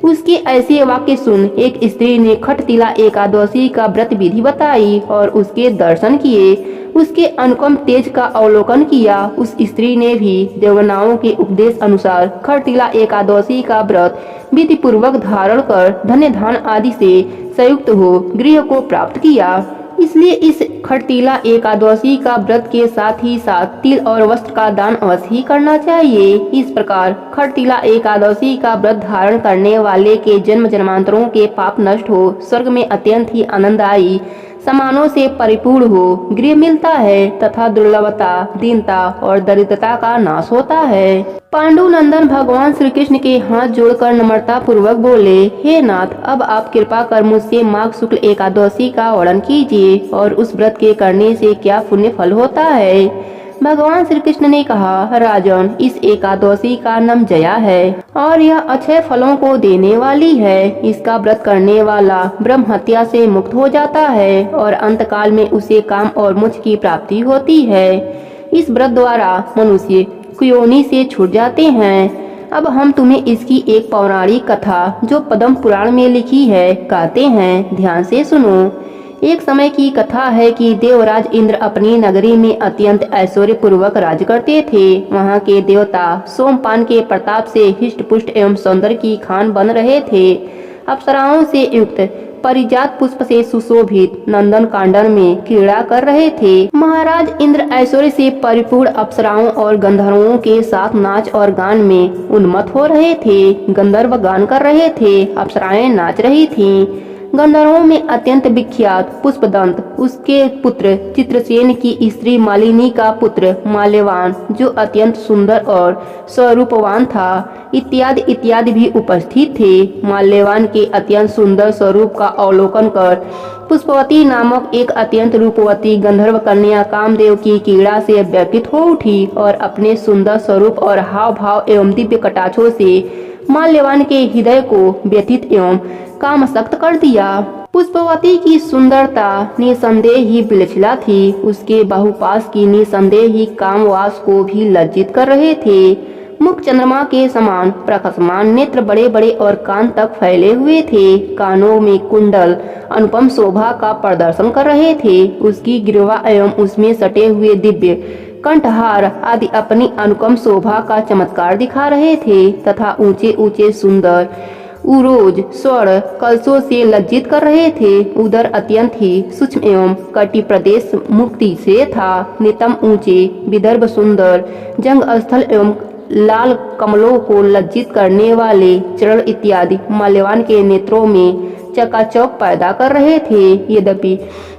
उसके ऐसे वाक्य सुन एक स्त्री ने खटतिला एकादशी का व्रत विधि बताई और उसके दर्शन किए। उसके अनुपम तेज का अवलोकन किया। उस स्त्री ने भी देवगनाओं के उपदेश अनुसार खटतिला एकादशी का व्रत विधि पूर्वक धारण कर धन्य धान आदि से संयुक्त हो गृह को प्राप्त किया। इसलिए इस खटतिला एकादशी का व्रत के साथ ही साथ तिल और वस्त्र का दान अवश्य ही करना चाहिए। इस प्रकार खटतिला एकादशी का व्रत धारण करने वाले के जन्म जन्मांतरों के पाप नष्ट हो, स्वर्ग में अत्यंत ही आनंददायी सामानों से परिपूर्ण हो गृह मिलता है तथा दुर्लभता, दीनता और दरिद्रता का नाश होता है। पांडुनंदन भगवान श्री कृष्ण के हाथ जोड़कर नम्रता पूर्वक बोले, हे नाथ, अब आप कृपा कर मुझसे माघ शुक्ल एकादशी का वर्णन कीजिए और उस व्रत के करने से क्या पुण्य फल होता है। भगवान श्री कृष्ण ने कहा, राजन, इस एकादशी का नाम जया है और यह अच्छे फलों को देने वाली है। इसका व्रत करने वाला ब्रह्म हत्या से मुक्त हो जाता है और अंतकाल में उसे काम और मोक्ष की प्राप्ति होती है। इस व्रत द्वारा मनुष्य कुयोनि से छूट जाते हैं। अब हम तुम्हें इसकी एक पौराणिक कथा जो पद्म पुराण में लिखी है कहते हैं, ध्यान से सुनो। एक समय की कथा है कि देवराज इंद्र अपनी नगरी में अत्यंत ऐश्वर्य पूर्वक राज करते थे। वहां के देवता सोमपान के प्रताप से हिष्ट पुष्ट एवं सौंदर्य की खान बन रहे थे। अप्सराओं से युक्त परिजात पुष्प से सुशोभित नंदन कांडन में क्रीड़ा कर रहे थे। महाराज इंद्र ऐश्वर्य से परिपूर्ण अप्सराओं और गंधर्वों के साथ नाच और गान में उन्मत्त हो रहे थे। गंधर्व गान कर रहे थे, अप्सराएं नाच रही थीं। गंधर्वों में अत्यंत विख्यात पुष्पदंत, उसके पुत्र चित्रसेन की स्त्री मालिनी का पुत्र माल्यवान जो अत्यंत सुंदर और स्वरूपवान था, इत्यादि इत्यादि भी उपस्थित थे। माल्यवान के अत्यंत सुंदर स्वरूप का अवलोकन कर पुष्पवती नामक एक अत्यंत रूपवती गंधर्व कन्या कामदेव की क्रीड़ा से व्यथित हो उठी और अपने सुंदर स्वरूप और हाव भाव एवं दिव्य कटाक्षों से माल्यवान के हृदय को व्यथित एवं कामसक्त कर दिया। पुष्पवती की सुंदरता निसंदेह ही विलक्षणा थी। उसके बाहुपाश की निसंदेह ही कामवास को भी लज्जित कर रहे थे। मुख चंद्रमा के समान प्रकाशमान, नेत्र बड़े बड़े और कान तक फैले हुए थे। कानों में कुंडल अनुपम शोभा का प्रदर्शन कर रहे थे। उसकी गिरवा एवं उसमें सटे हुए दिव्य कंठहार आदि अपनी अनुपम शोभा का चमत्कार दिखा रहे थे तथा ऊंचे ऊंचे सुंदर उरोज स्वर्ण कलशों से लज्जित कर रहे थे। उधर अत्यंत ही सूक्ष्म एवं कटि प्रदेश मुक्ति से था। नितम ऊंचे विदर्भ सुंदर जंग स्थल एवं लाल कमलों को लज्जित करने वाले चरण इत्यादि माल्यवान के नेत्रों में चकाचौंध पैदा कर रहे थे। यद्यपि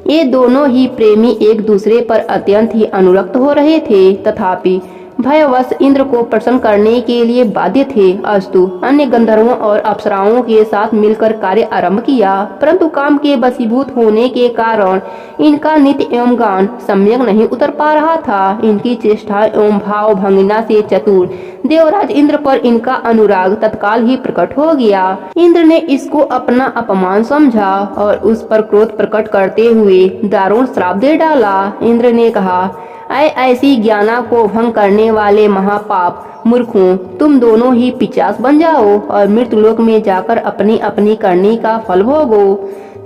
ये दोनों ही प्रेमी एक दूसरे पर अत्यंत ही अनुरक्त हो रहे थे, तथापि भयवश इंद्र को प्रसन्न करने के लिए बाध्य थे। अस्तु अन्य गंधर्वों और अप्सराओं के साथ मिलकर कार्य आरंभ किया, परंतु काम के वशीभूत होने के कारण इनका नृत्य एवं गान सम्यक नहीं उतर पा रहा था। इनकी चेष्टा एवं भाव भंगिमा से चतुर देवराज इंद्र पर इनका अनुराग तत्काल ही प्रकट हो गया। इंद्र ने इसको अपना अपमान समझा और उस पर क्रोध प्रकट करते हुए दारुण श्राप दे डाला। इंद्र ने कहा, ऐसी ज्ञाना को भंग करने वाले महापाप मूर्खों, तुम दोनों ही पिशाच बन जाओ और मृत्युलोक में जाकर अपनी अपनी करनी का फल भोगो।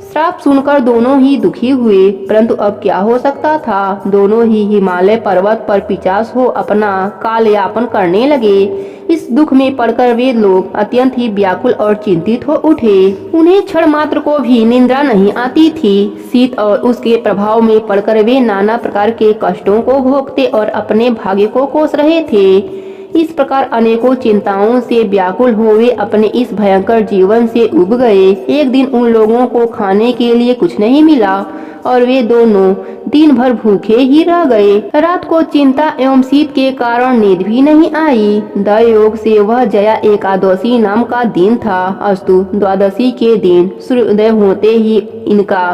श्राप सुनकर दोनों ही दुखी हुए, परंतु अब क्या हो सकता था। दोनों ही हिमालय पर्वत पर पिशाच हो अपना काल यापन करने लगे। इस दुख में पड़कर वे लोग अत्यंत ही व्याकुल और चिंतित हो उठे। उन्हें क्षण मात्र को भी निद्रा नहीं आती थी। शीत और उसके प्रभाव में पड़कर वे नाना प्रकार के कष्टों को भोगते और अपने भाग्य को कोस रहे थे। इस प्रकार अनेकों चिंताओं से व्याकुल हो वे अपने इस भयंकर जीवन से उब गए। एक दिन उन लोगों को खाने के लिए कुछ नहीं मिला और वे दोनों दिन भर भूखे ही रह गए। रात को चिंता एवं शीत के कारण नींद भी नहीं आई। दयोग से वह जया एकादशी नाम का दिन था। अस्तु द्वादशी के दिन सूर्योदय होते ही इनका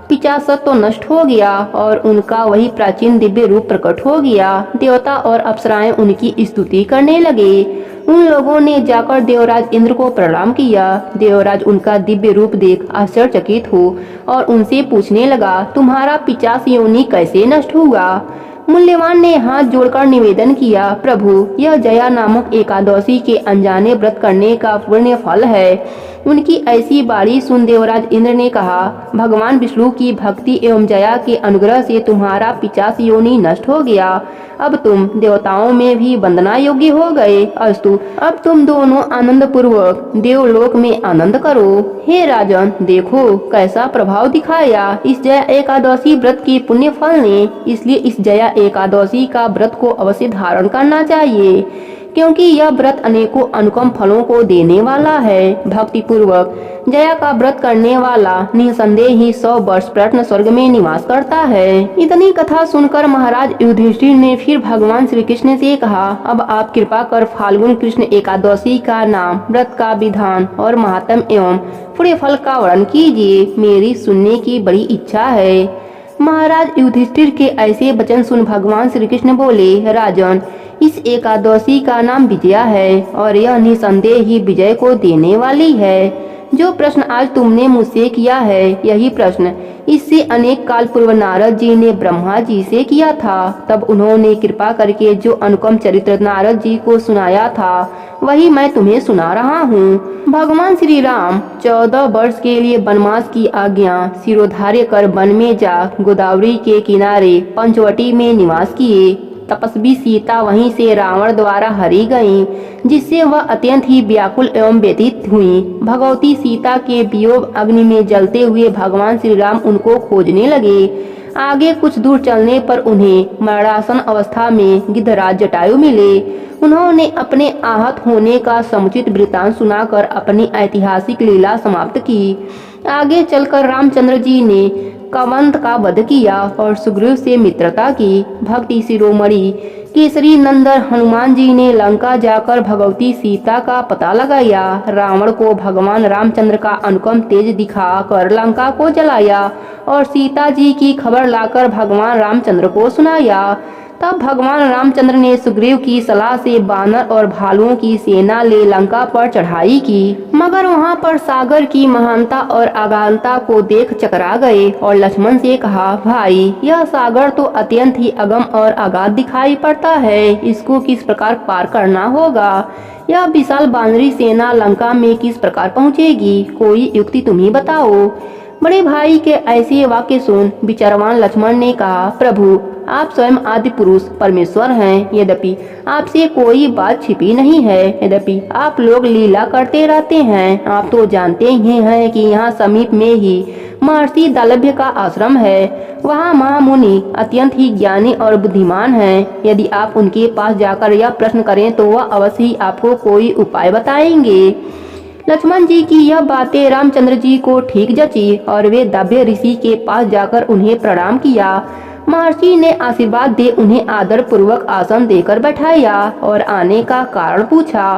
पिशाचत्व तो नष्ट हो गया और उनका वही प्राचीन दिव्य रूप प्रकट हो गया। देवता और अप्सराएं उनकी स्तुति करने लगे। उन लोगों ने जाकर देवराज इंद्र को प्रणाम किया। देवराज उनका दिव्य रूप देख आश्चर्यचकित हो और उनसे पूछने लगा, तुम्हारा पिशाच योनि कैसे नष्ट हुआ। मूल्यवान ने हाथ जोड़कर निवेदन किया, प्रभु यह जया नामक एकादशी के अनजाने व्रत करने का पुण्य फल है। उनकी ऐसी बाणी सुन देवराज इंद्र ने कहा, भगवान विष्णु की भक्ति एवं जया के अनुग्रह से तुम्हारा पिशाच योनि नष्ट हो गया। अब तुम देवताओं में भी वंदना योग्य हो गए। अस्तु अब तुम दोनों आनंद पूर्वक देवलोक में आनंद करो। हे राजन, देखो कैसा प्रभाव दिखाया इस जया एकादशी व्रत के पुण्य फल ने। इसलिए इस जया एकादशी का व्रत को अवश्य धारण करना चाहिए, क्योंकि यह व्रत अनेकों अनुपम फलों को देने वाला है। भक्ति पूर्वक जया का व्रत करने वाला निसंदेह ही 100 वर्ष प्रत्न स्वर्ग में निवास करता है। इतनी कथा सुनकर महाराज युधिष्ठिर ने फिर भगवान श्री कृष्ण से कहा, अब आप कृपा कर फाल्गुन कृष्ण एकादशी का नाम, व्रत का विधान और महात्म एवं पुण्य फल का वर्णन कीजिए। मेरी सुनने की बड़ी इच्छा है। महाराज युधिष्ठिर के ऐसे वचन सुन भगवान श्री कृष्ण बोले, राजन इस एकादशी का नाम विजया है और यह निसंदेह ही विजय को देने वाली है। जो प्रश्न आज तुमने मुझसे किया है, यही प्रश्न इससे अनेक काल पूर्व नारद जी ने ब्रह्मा जी से किया था। तब उन्होंने कृपा करके जो अनुपम चरित्र नारद जी को सुनाया था, वही मैं तुम्हें सुना रहा हूँ। भगवान श्री राम 14 वर्ष के लिए वनवास की आज्ञा शिरोधार्य कर वन में जा गोदावरी के किनारे पंचवटी में निवास किए। तपस्वी सीता वहीं से रावण द्वारा हरी गईं, जिससे वह अत्यंत ही व्याकुल एवं व्यथित हुई। भगवती सीता के वियोग अग्नि में जलते हुए भगवान श्री राम उनको खोजने लगे। आगे कुछ दूर चलने पर उन्हें मरणासन अवस्था में गिद्धराज जटायु मिले। उन्होंने अपने आहत होने का समुचित वृतांत सुनाकर अपनी ऐतिहासिक लीला समाप्त की। आगे चलकर रामचंद्र जी ने कवंत का वध किया और सुग्रीव से मित्रता की। भक्ति शिरोमणि केसरी नंदन हनुमान जी ने लंका जाकर भगवती सीता का पता लगाया। रावण को भगवान रामचंद्र का अनुपम तेज दिखाकर लंका को जलाया और सीता जी की खबर लाकर भगवान रामचंद्र को सुनाया। तब भगवान रामचंद्र ने सुग्रीव की सलाह से बानर और भालुओं की सेना ले लंका पर चढ़ाई की, मगर वहां पर सागर की महानता और अगाधता को देख चकरा गए और लक्ष्मण से कहा, भाई यह सागर तो अत्यंत ही अगम और अगाध दिखाई पड़ता है, इसको किस प्रकार पार करना होगा। यह विशाल बानरी सेना लंका में किस प्रकार पहुँचेगी, कोई युक्ति तुम ही बताओ। बड़े भाई के ऐसे वाक्य सुन विचारवान लक्ष्मण ने कहा, प्रभु आप स्वयं आदि पुरुष परमेश्वर हैं, यद्यपि आपसे कोई बात छिपी नहीं है। यद्यपि आप लोग लीला करते रहते हैं, आप तो जानते ही हैं कि यहाँ समीप में ही महर्षि दालभ्य का आश्रम है। वहाँ महामुनि अत्यंत ही ज्ञानी और बुद्धिमान हैं। यदि आप उनके पास जाकर यह प्रश्न करें तो वह अवश्य ही आपको कोई उपाय बताएंगे। लक्ष्मण जी की यह बातें रामचंद्र जी को ठीक जची और वे दाभ्य ऋषि के पास जाकर उन्हें प्रणाम किया। महर्षि ने आशीर्वाद दे उन्हें आदर पूर्वक आसन देकर बैठाया और आने का कारण पूछा।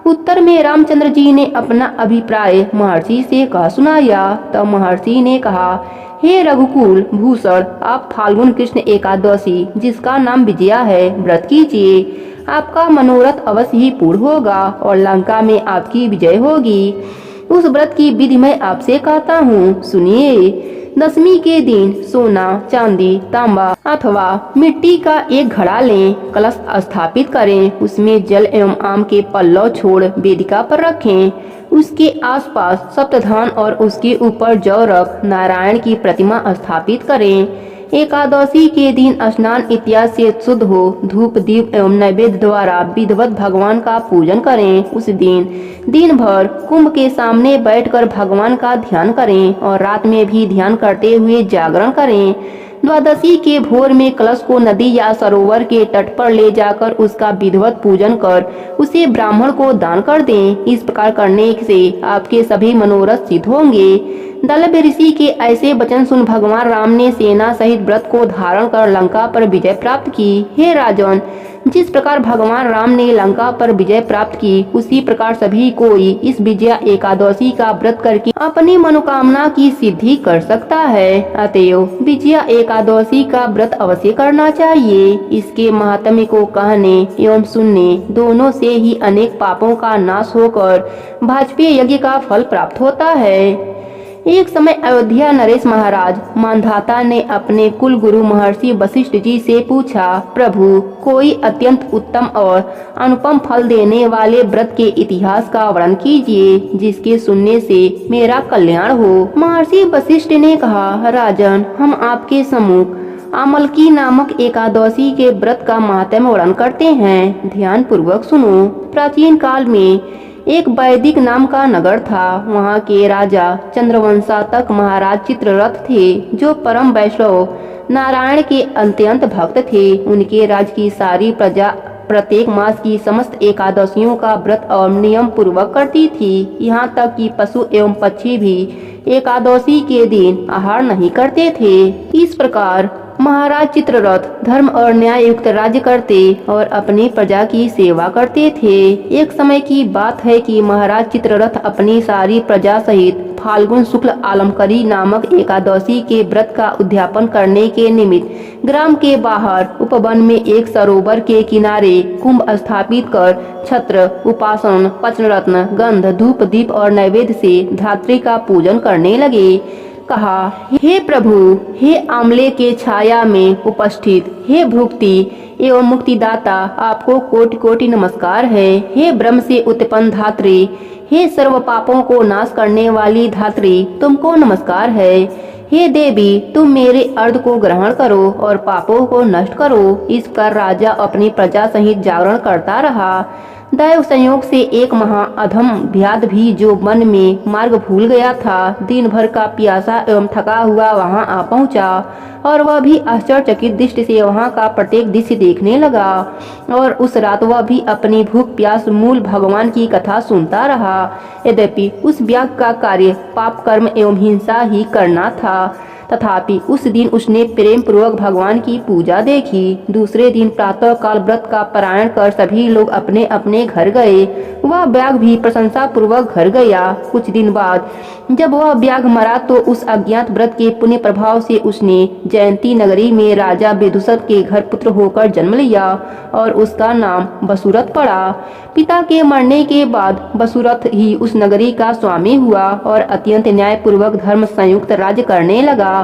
उत्तर में रामचंद्र जी ने अपना अभिप्राय महर्षि से कह सुनाया। तब महर्षि ने कहा, हे रघुकुल भूषण, आप फाल्गुन कृष्ण एकादशी जिसका नाम विजया है व्रत कीजिए। आपका मनोरथ अवश्य ही पूर्ण होगा और लंका में आपकी विजय होगी। उस व्रत की विधि मैं आपसे कहता हूँ, सुनिए। दशमी के दिन सोना, चांदी, तांबा अथवा मिट्टी का एक घड़ा लें, कलश स्थापित करें, उसमें जल एवं आम के पल्लव छोड़ वेदिका पर रखें। उसके आसपास सप्तधान और उसके ऊपर जौ रख नारायण की प्रतिमा स्थापित करें। एकादशी के दिन स्नान इत्यादि से शुद्ध हो धूप दीप एवं नैवेद्य द्वारा विधिवत भगवान का पूजन करें। उस दिन भर कुंभ के सामने बैठकर भगवान का ध्यान करें और रात में भी ध्यान करते हुए जागरण करें। द्वादशी के भोर में कलश को नदी या सरोवर के तट पर ले जाकर उसका विधिवत पूजन कर उसे ब्राह्मण को दान कर दें। इस प्रकार करने से आपके सभी मनोरथ सिद्ध होंगे। दलभ ऋषि के ऐसे वचन सुन भगवान राम ने सेना सहित व्रत को धारण कर लंका पर विजय प्राप्त की। हे राजन, जिस प्रकार भगवान राम ने लंका पर विजय प्राप्त की, उसी प्रकार सभी कोई इस विजया एकादशी का व्रत करके अपनी मनोकामना की सिद्धि कर सकता है। अतएव विजया एकादशी का व्रत अवश्य करना चाहिए। इसके महात्म्य को कहने एवं सुनने दोनों से ही अनेक पापों का नाश होकर वाजपेयी यज्ञ का फल प्राप्त होता है। एक समय अयोध्या नरेश महाराज मानधाता ने अपने कुल गुरु महर्षि वशिष्ठ जी से पूछा, प्रभु, कोई अत्यंत उत्तम और अनुपम फल देने वाले व्रत के इतिहास का वर्णन कीजिए जिसके सुनने से मेरा कल्याण हो। महर्षि वशिष्ठ ने कहा, राजन, हम आपके सम्मुख आमलकी नामक एकादशी के व्रत का महात्म्य वर्णन करते हैं। ध्यान पूर्वक सुनो। प्राचीन काल में एक वैदिक नाम का नगर था। वहाँ के राजा चंद्रवंशातक महाराज चित्ररथ थे, जो परम वैष्णव नारायण के अत्यंत भक्त थे। उनके राज्य की सारी प्रजा प्रत्येक मास की समस्त एकादशियों का व्रत और नियम पूर्वक करती थी। यहाँ तक कि पशु एवं पक्षी भी एकादशी के दिन आहार नहीं करते थे। इस प्रकार महाराज चित्ररथ धर्म और न्याय युक्त राज्य करते और अपनी प्रजा की सेवा करते थे। एक समय की बात है कि महाराज चित्ररथ अपनी सारी प्रजा सहित फाल्गुन शुक्ल आलमकरी नामक एकादशी के व्रत का उद्यापन करने के निमित्त ग्राम के बाहर उपवन में एक सरोवर के किनारे कुंभ स्थापित कर छत्र, उपासन, पंचरत्न, गंध, धूप, दीप और नैवेद्य से धात्री का पूजन करने लगे। कहा, हे प्रभु, हे आमले के छाया में उपस्थित, हे भुक्ति एवं मुक्तिदाता, आपको कोटि कोटि नमस्कार है। हे ब्रह्म से उत्पन्न धात्री, हे सर्व पापों को नाश करने वाली धात्री, तुमको नमस्कार है। हे देवी, तुम मेरे अर्ध को ग्रहण करो और पापों को नष्ट करो। इस पर राजा अपनी प्रजा सहित जागरण करता रहा। दैव संयोग से एक महा अधम व्याध भी, जो मन में मार्ग भूल गया था, दिन भर का प्यासा एवं थका हुआ वहां आ पहुंचा और वह भी आश्चर्यचकित दृष्टि से वहां का प्रत्येक दृश्य देखने लगा। और उस रात वह भी अपनी भूख प्यास मूल भगवान की कथा सुनता रहा। यद्यपि उस व्याध का कार्य पाप कर्म एवं हिंसा ही करना था, तथापि उस दिन उसने प्रेम पूर्वक भगवान की पूजा देखी। दूसरे दिन प्रातः काल व्रत का पारायण कर सभी लोग अपने अपने घर गए। वह व्याघ भी प्रशंसा पूर्वक घर गया। कुछ दिन बाद जब वह व्याघ मरा तो उस अज्ञात व्रत के पुण्य प्रभाव से उसने जयंती नगरी में राजा विदुषक के घर पुत्र होकर जन्म लिया और उसका नाम वसुरथ पड़ा। पिता के मरने के बाद वसुरथ ही उस नगरी का स्वामी हुआ और अत्यंत न्याय पूर्वक धर्म संयुक्त राज्य करने लगा।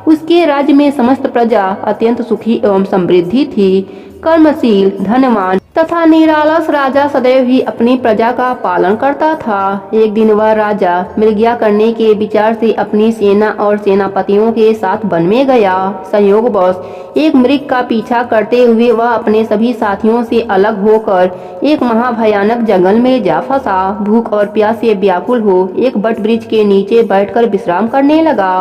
उसके राज्य में समस्त प्रजा अत्यंत सुखी एवं समृद्धि थी। कर्मशील, धनवान तथा निरालस राजा सदैव ही अपनी प्रजा का पालन करता था। एक दिन वह राजा मृगया करने के विचार से अपनी सेना और सेनापतियों के साथ वन में गया। संयोगवश एक मृग का पीछा करते हुए वह अपने सभी साथियों से अलग होकर एक महाभयानक जंगल में जा फंसा। भूख और प्यास से व्याकुल हो एक बट वृक्ष के नीचे बैठकर विश्राम करने लगा।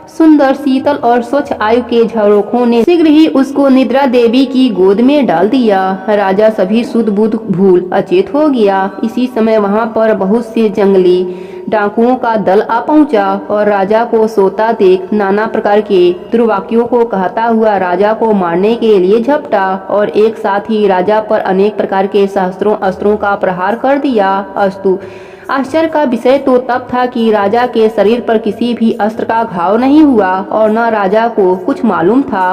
सुंदर शीतल और स्वच्छ आयु के झरोखों ने शीघ्र ही उसको निद्रा देवी की गोद में डाल दिया। राजा सभी सुध बुध भूल अचेत हो गया। इसी समय वहां पर बहुत से जंगली डाकुओं का दल आ पहुंचा और राजा को सोता देख नाना प्रकार के दुर्वाक्यों को कहता हुआ राजा को मारने के लिए झपटा और एक साथ ही राजा पर अनेक प्रकार के सहस्त्रों अस्त्रों का प्रहार कर दिया। अस्तु आश्चर्य का विषय तो तब था कि राजा के शरीर पर किसी भी अस्त्र का घाव नहीं हुआ और न राजा को कुछ मालूम था।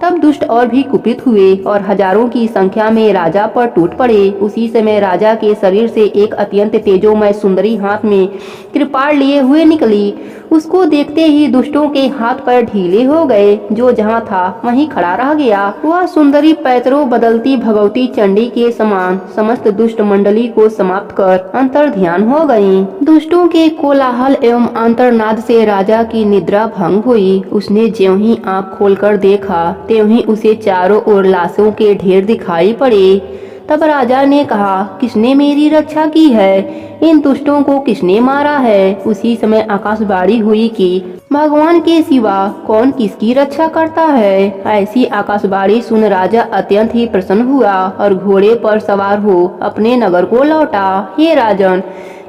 तब दुष्ट और भी कुपित हुए और हजारों की संख्या में राजा पर टूट पड़े। उसी समय राजा के शरीर से एक अत्यंत तेजोमय सुंदरी हाथ में कृपाण लिए हुए निकली। उसको देखते ही दुष्टों के हाथ पैर ढीले हो गए। जो जहाँ था वहीं खड़ा रह गया। वह सुंदरी पैतरों बदलती भगवती चंडी के समान समस्त दुष्ट मंडली को समाप्त कर अंतर ध्यान हो गयी। दुष्टों के कोलाहल एवं अंतर्नाद से राजा की निद्रा भंग हुई। उसने ज्यों ही आँख खोलकर देखा त्यों ही उसे चारों ओर लाशों के ढेर दिखाई पड़े। तब राजा ने कहा, किसने मेरी रक्षा की है? इन दुष्टों को किसने मारा है? उसी समय आकाशवाणी हुई कि भगवान के सिवा कौन किसकी रक्षा करता है। ऐसी आकाशवाणी सुन राजा अत्यंत ही प्रसन्न हुआ और घोड़े पर सवार हो अपने नगर को लौटा। हे राजन,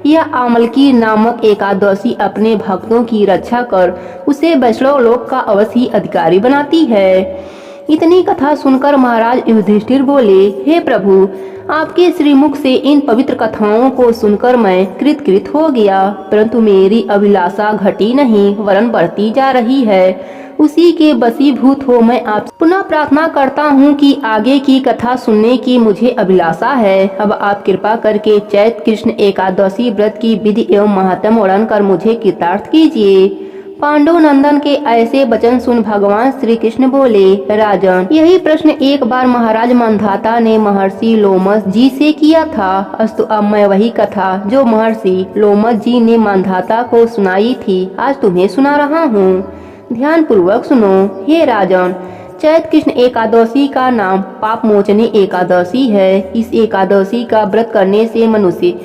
यह आमलकी नामक एकादशी अपने भक्तों की रक्षा कर उसे वैष्णव लोक का अवश्य अधिकारी बनाती है। इतनी कथा सुनकर महाराज युधिष्ठिर बोले, हे प्रभु, आपके श्रीमुख से इन पवित्र कथाओं को सुनकर मैं कृतकृत हो गया, परंतु मेरी अभिलाषा घटी नहीं वरन बढ़ती जा रही है। उसी के वशीभूत हो मैं आप पुनः प्रार्थना करता हूँ कि आगे की कथा सुनने की मुझे अभिलाषा है। अब आप कृपा करके चैत्र कृष्ण एकादशी व्रत की विधि एवं महात्म्य वर्णन कर मुझे कृतार्थ कीजिए। पांडु नंदन के ऐसे वचन सुन भगवान श्री कृष्ण बोले, राजन, यही प्रश्न एक बार महाराज मंधाता ने महर्षि लोमस जी से किया था। अस्तु अब मैं वही कथा जो महर्षि लोमस जी ने मंधाता को सुनाई थी आज तुम्हें सुना रहा हूँ। ध्यान पूर्वक सुनो। हे राजन, चैत्र कृष्ण एकादशी का नाम पाप मोचनी एकादशी है। इस एकादशी का व्रत करने से मनुष्य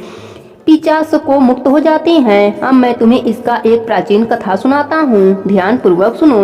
पिशाच को मुक्त हो जाते हैं। अब मैं तुम्हें इसका एक प्राचीन कथा सुनाता हूँ। ध्यान पूर्वक सुनो।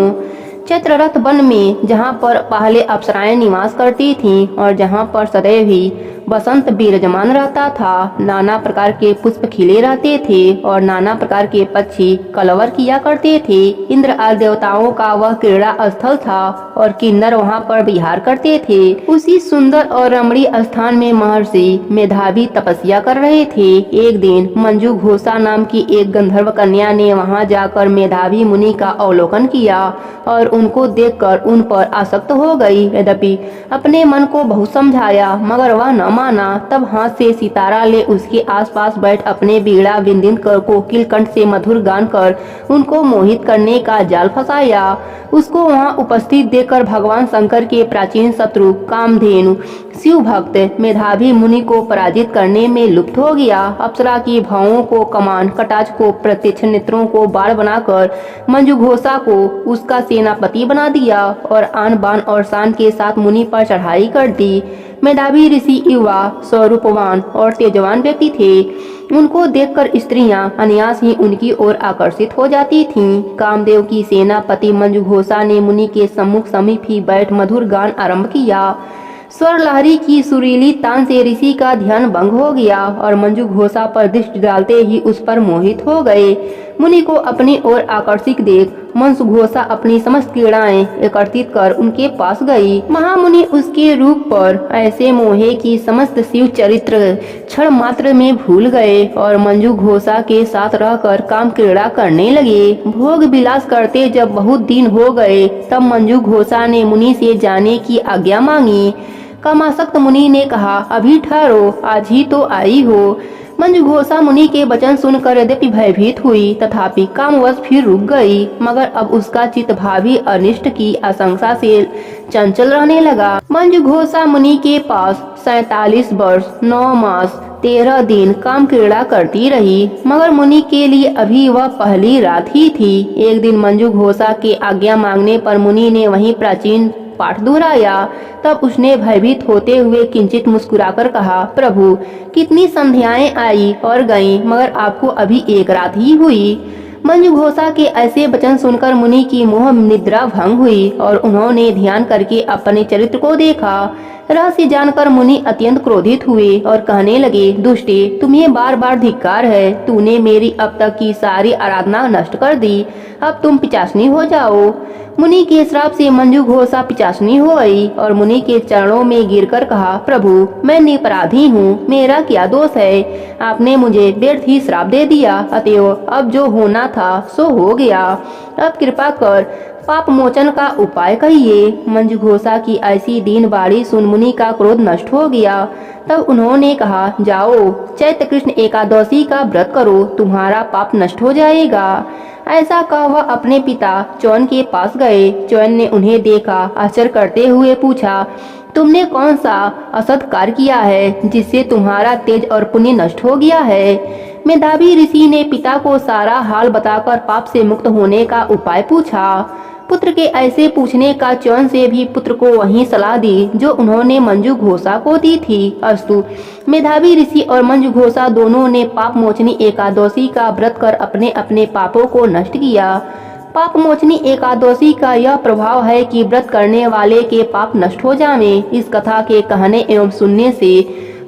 चित्ररथ वन में जहाँ पर पहले अप्सराएं निवास करती थीं और जहाँ पर सदैव ही बसंत विराजमान रहता था, नाना प्रकार के पुष्प खिले रहते थे और नाना प्रकार के पक्षी कलवर किया करते थे। इंद्र आदि देवताओं का वह क्रीड़ा स्थल था और किन्नर वहाँ पर विहार करते थे। उसी सुंदर और रमणीय स्थान में महर्षि मेधावी तपस्या कर रहे थे। एक दिन मंजू घोषा नाम की एक गंधर्व कन्या ने वहाँ जाकर मेधावी मुनि का अवलोकन किया और उनको देखकर उन पर आसक्त हो गई। यद्यपि अपने मन को बहुत समझाया मगर वह न माना। तब हाथ से सितारा ले उसके आसपास बैठ अपने बीड़ा विंदिन कर कोकिल कंठ से मधुर गान कर उनको मोहित करने का जाल फंसाया। उसको वहां उपस्थित देखकर भगवान शंकर के प्राचीन शत्रु कामधेनु शिव भक्त मेधावी मुनि को पराजित करने में लुप्त हो गया। अप्सरा की भावों को कमान, कटाक्ष को प्रत्यक्ष, नेत्रों को बाण बनाकर मंजू घोषा को उसका सेनापति बना दिया और आन बान और शान के साथ मुनि पर चढ़ाई कर दी। मेधावी ऋषि युवा, स्वरूपवान और तेजवान व्यक्ति थे। उनको देखकर स्त्रियां अनायास ही उनकी ओर आकर्षित हो जाती थीं। कामदेव की सेनापति मंजू घोषा ने मुनि के सम्मुख समीप ही बैठ मधुर गान आरंभ किया। स्वर लहरी की सुरीली तान से ऋषि का ध्यान भंग हो गया और मंजू घोषा पर दृष्टि डालते ही उस पर मोहित हो गए। मुनि को अपनी ओर आकर्षित देख मंजू घोषा अपनी समस्त क्रीड़ाएं एकत्रित कर उनके पास गई। महामुनि उसके रूप पर ऐसे मोहे की समस्त शिव चरित्र क्षण मात्र में भूल गए और मंजू घोषा के साथ रहकर काम क्रीड़ा करने लगे। भोग विलास करते जब बहुत दिन हो गए तब मंजू घोषा ने मुनि से जाने की आज्ञा मांगी। कामासक्त मुनि ने कहा, अभी ठहरो, आज ही तो आई हो। मंजू घोषा मुनि के वचन सुनकर यद्यपि भयभीत हुई तथापि कामवश फिर रुक गई। मगर अब उसका चित्त भावी अनिष्ट की आशंका से चंचल रहने लगा। मंजू घोषा मुनि के पास 47 वर्ष 9 मास 13 दिन काम क्रीड़ा करती रही मगर मुनि के लिए अभी वह पहली रात ही थी। एक दिन मंजू घोषा के आज्ञा मांगने पर मुनि ने वही प्राचीन पाठ दोहराया। तब उसने भयभीत होते हुए किंचित मुस्कुराकर कहा, प्रभु, कितनी संध्याएं आई और गईं मगर आपको अभी एक रात ही हुई। मंजू घोषा के ऐसे वचन सुनकर मुनि की मोह निद्रा भंग हुई और उन्होंने ध्यान करके अपने चरित्र को देखा। रहस्य जानकर मुनि अत्यंत क्रोधित हुए और कहने लगे, दुष्टे, तुम्हें बार बार धिक्कार है। तूने मेरी अब तक की सारी आराधना नष्ट कर दी। अब तुम पिशाचिनी हो जाओ। मुनि के श्राप से मंजू घोषा पिशाचिनी हो गई और मुनि के चरणों में गिरकर कहा, प्रभु, मैं निरपराधी हूँ, मेरा क्या दोष है? आपने मुझे व्यर्थ ही श्राप दे दिया, अतएव अब जो होना था सो हो गया। अब कृपा कर पाप मोचन का उपाय कहिए। मंजू घोषा की ऐसी दीन बाड़ी सुन मुनि का क्रोध नष्ट हो गया। तब उन्होंने कहा, जाओ चैत्र कृष्ण एकादशी का व्रत करो, तुम्हारा पाप नष्ट हो जाएगा। ऐसा कह वह अपने पिता च्यवन के पास गए। च्यवन ने उन्हें देखा, आश्चर्य करते हुए पूछा, तुमने कौन सा असद कार्य किया है जिससे तुम्हारा तेज और पुण्य नष्ट हो गया है? मेधावी ऋषि ने पिता को सारा हाल बताकर पाप से मुक्त होने का उपाय पूछा। पुत्र के ऐसे पूछने का च्यवन से भी पुत्र को वही सलाह दी जो उन्होंने मंजू घोषा को दी थी। अस्तु, मेधावी ऋषि और मंजू घोषा दोनों ने पाप मोचनी एकादशी का व्रत कर अपने अपने पापों को नष्ट किया। पाप मोचनी एकादशी का यह प्रभाव है कि व्रत करने वाले के पाप नष्ट हो जाएं। इस कथा के कहने एवं सुनने से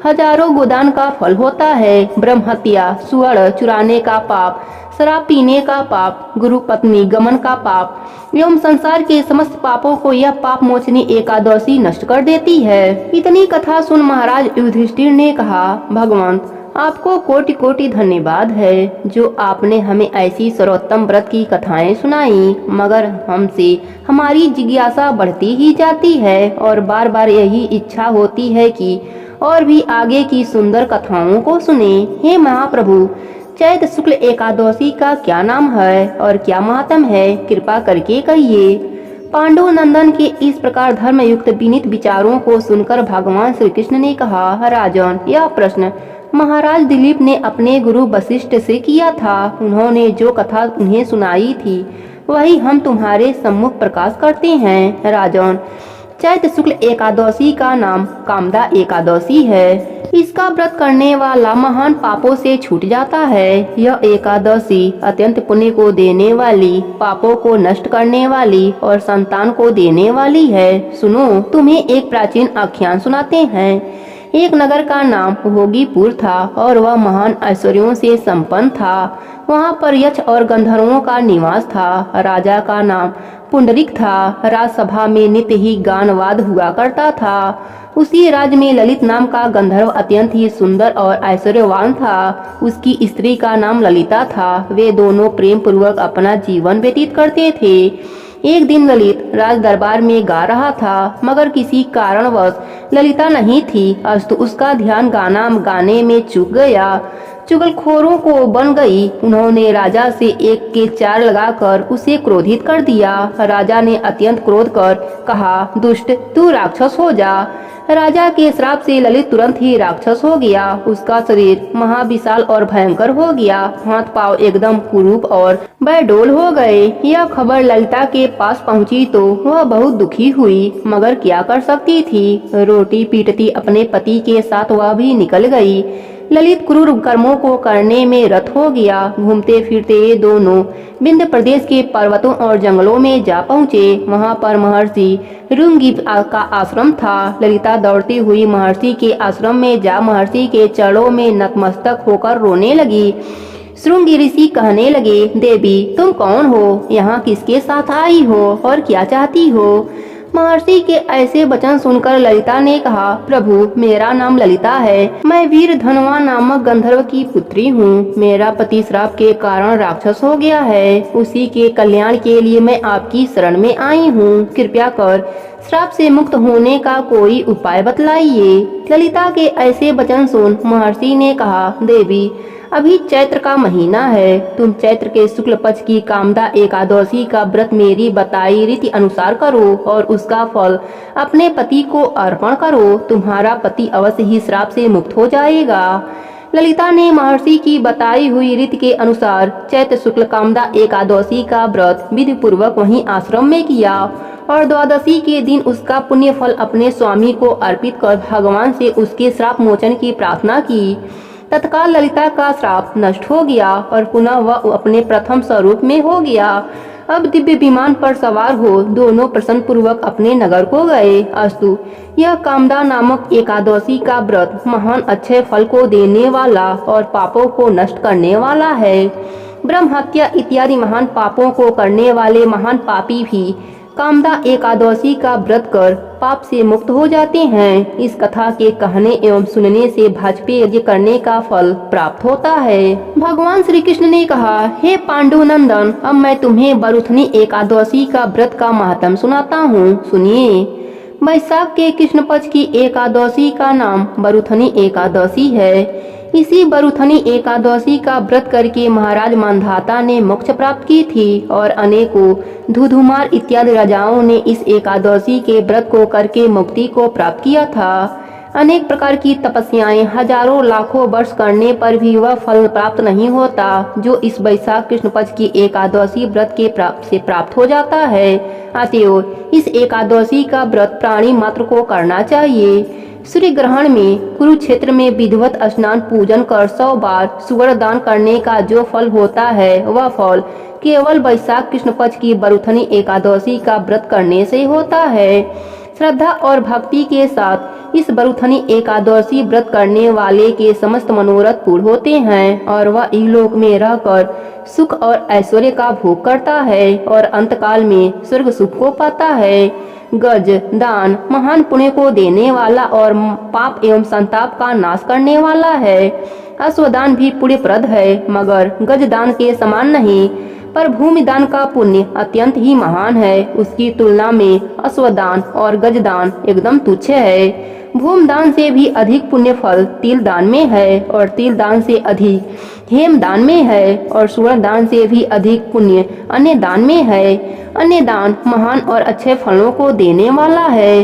हजारों गोदान का फल होता है। ब्रह्म हत्या, सुअर चुराने का पाप, शराब पीने का पाप, गुरु पत्नी गमन का पाप एवं संसार के समस्त पापों को यह पाप मोचनी एकादशी नष्ट कर देती है। इतनी कथा सुन महाराज युधिष्ठिर ने कहा, भगवान, आपको कोटि कोटि धन्यवाद है जो आपने हमें ऐसी सर्वोत्तम व्रत की कथाएं सुनाई, मगर हमसे हमारी जिज्ञासा बढ़ती ही जाती है और बार बार यही इच्छा होती है कि और भी आगे की सुंदर कथाओं को सुने। हे महाप्रभु, चैत्र शुक्ल एकादशी का क्या नाम है और क्या महात्म है, कृपा करके कहिए। पांडु नंदन के इस प्रकार धर्म युक्त विनीत विचारों को सुनकर भगवान श्री कृष्ण ने कहा, राजन, यह प्रश्न महाराज दिलीप ने अपने गुरु वशिष्ठ से किया था। उन्होंने जो कथा उन्हें सुनाई थी वही हम तुम्हारे सम्मुख प्रकाश करते हैं। राजन, चैत्र शुक्ल एकादशी का नाम कामदा एकादशी है। इसका व्रत करने वाला महान पापों से छूट जाता है। यह एकादशी अत्यंत पुण्य को देने वाली, पापों को नष्ट करने वाली और संतान को देने वाली है। सुनो, तुम्हें एक प्राचीन आख्यान सुनाते हैं। एक नगर का नाम भोगीपुर था और वह महान ऐश्वर्यों से संपन्न था। वहाँ पर यक्ष और गंधर्वों का निवास था। राजा का नाम पुंडरीक था। राजसभा में नित्य ही गानवाद हुआ करता था। उसी राज्य में ललित नाम का गंधर्व अत्यंत ही सुंदर और ऐश्वर्यवान था। उसकी स्त्री का नाम ललिता था। वे दोनों प्रेम पूर्वक अपना जीवन व्यतीत करते थे। एक दिन ललित राज दरबार में गा रहा था, मगर किसी कारणवश ललिता नहीं थी। अस्तु उसका ध्यान गाने में चूक गया। चुगलखोरों को बन गई। उन्होंने राजा से एक के चार लगाकर उसे क्रोधित कर दिया। राजा ने अत्यंत क्रोध कर कहा, दुष्ट, तू राक्षस हो जा। राजा के श्राप से ललित तुरंत ही राक्षस हो गया। उसका शरीर महाविशाल और भयंकर हो गया। हाथ पांव एकदम कुरूप और बेडौल हो गए। यह खबर ललिता के पास पहुंची तो वह बहुत दुखी हुई, मगर क्या कर सकती थी। रोटी पीटती अपने पति के साथ वह भी निकल गई। ललित क्रूर कर्मों को करने में रत हो गया। घूमते फिरते ये दोनों विंध्य प्रदेश के पर्वतों और जंगलों में जा पहुँचे। वहाँ पर महर्षि रुंगी का आश्रम था। ललिता दौड़ती हुई महर्षि के आश्रम में जा महर्षि के चरणों में नतमस्तक होकर रोने लगी। श्रृंगी ऋषि कहने लगे, देवी, तुम कौन हो? यहाँ किसके साथ आई हो और क्या चाहती हो? महर्षि के ऐसे वचन सुनकर ललिता ने कहा, प्रभु, मेरा नाम ललिता है। मैं वीर धनवा नामक गंधर्व की पुत्री हूँ। मेरा पति श्राप के कारण राक्षस हो गया है। उसी के कल्याण के लिए मैं आपकी शरण में आई हूँ। कृपया कर श्राप से मुक्त होने का कोई उपाय बतलाइए। ललिता के ऐसे वचन सुन महर्षि ने कहा, देवी, अभी चैत्र का महीना है। तुम चैत्र के शुक्ल पक्ष की कामदा एकादशी का व्रत मेरी बताई रीति अनुसार करो और उसका फल अपने पति को अर्पण करो। तुम्हारा पति अवश्य ही श्राप से मुक्त हो जाएगा। ललिता ने महर्षि की बताई हुई रीति के अनुसार चैत्र शुक्ल कामदा एकादशी का व्रत विधि पूर्वक वहीं आश्रम में किया और द्वादशी के दिन उसका पुण्य फल अपने स्वामी को अर्पित कर भगवान से उसके श्राप मोचन की प्रार्थना की। तत्काल ललिता का श्राप नष्ट हो गया और पुनः वह अपने प्रथम स्वरूप में हो गया। अब दिव्य विमान पर सवार हो दोनों प्रसन्न पूर्वक अपने नगर को गए। अस्तु, यह कामदा नामक एकादशी का व्रत महान अच्छे फल को देने वाला और पापों को नष्ट करने वाला है। ब्रह्म हत्या इत्यादि महान पापों को करने वाले महान पापी भी कामदा एकादशी का व्रत कर पाप से मुक्त हो जाते हैं। इस कथा के कहने एवं सुनने से भाजपे यज्ञ करने का फल प्राप्त होता है। भगवान श्री कृष्ण ने कहा, हे पांडुनंदन, अब मैं तुम्हें बरुथनी एकादशी का व्रत का महात्म सुनाता हूँ, सुनिए। वैशाख के कृष्ण पक्ष की एकादशी का नाम बरुथनी एकादशी है। इसी बरुथनी एकादशी का व्रत करके महाराज मांधाता ने मोक्ष प्राप्त की थी और अनेकों धुधुमार इत्यादि राजाओं ने इस एकादशी के व्रत को करके मुक्ति को प्राप्त किया था। अनेक प्रकार की तपस्याएं हजारों लाखों वर्ष करने पर भी वह फल प्राप्त नहीं होता जो इस वैशाख कृष्ण पक्ष की एकादशी व्रत के प्राप्त हो जाता है। अतएव इस एकादशी का व्रत प्राणी मात्र को करना चाहिए। सूर्य ग्रहण में कुरुक्षेत्र में विधिवत स्नान पूजन कर 100 बार सुवर्ण दान करने का जो फल होता है वह फल केवल वैशाख कृष्ण पक्ष की बरुथनी एकादशी का व्रत करने से होता है। श्रद्धा और भक्ति के साथ इस बरुथनी एकादशी व्रत करने वाले के समस्त मनोरथ पूर्ण होते हैं और वह इहलोक में रहकर सुख और ऐश्वर्य का भोग करता है और अंतकाल में स्वर्ग सुख को पाता है। गज दान महान पुण्य को देने वाला और पाप एवं संताप का नाश करने वाला है। अश्वदान भी पुण्यप्रद है मगर गज दान के समान नहीं, पर भूमि दान का पुण्य अत्यंत ही महान है। उसकी तुलना में अश्वदान और गजदान एकदम तुच्छ है। भूमि दान से भी अधिक पुण्य फल तिल दान में है और तिल दान से अधिक हेम दान में है और स्वर्ण दान से भी अधिक पुण्य अन्य दान में है। अन्य दान महान और अच्छे फलों को देने वाला है।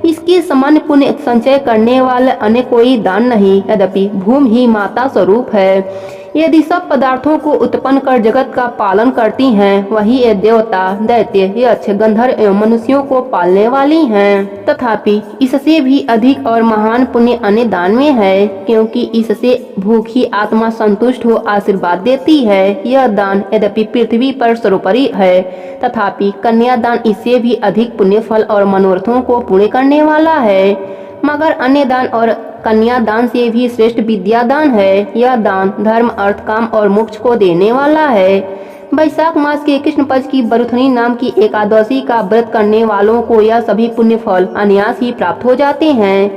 इसके समान पुण्य संचय करने वाले अन्य कोई दान नहीं, यद्यपि भूमि ही माता स्वरूप है। यदि सब पदार्थों को उत्पन्न कर जगत का पालन करती हैं, वही ये देवता, दैत्य, यक्ष, गंधर्व एवं मनुष्यों को पालने वाली हैं। तथापि इससे भी अधिक और महान पुण्य अन्य दान में है, क्योंकि इससे भूखी आत्मा संतुष्ट हो आशीर्वाद देती है। यह दान यद्यपि पृथ्वी पर सर्वोपरि है, तथापि कन्यादान इससे भी अधिक पुण्य फल और मनोरथों को पूर्ण करने वाला है। मगर अन्य दान और कन्यादान से भी श्रेष्ठ विद्यादान है। यह दान धर्म, अर्थ, काम और मोक्ष को देने वाला है। वैशाख मास के कृष्ण पक्ष की बरुथनी नाम की एकादशी का व्रत करने वालों को यह सभी पुण्य फल अनायास ही प्राप्त हो जाते हैं।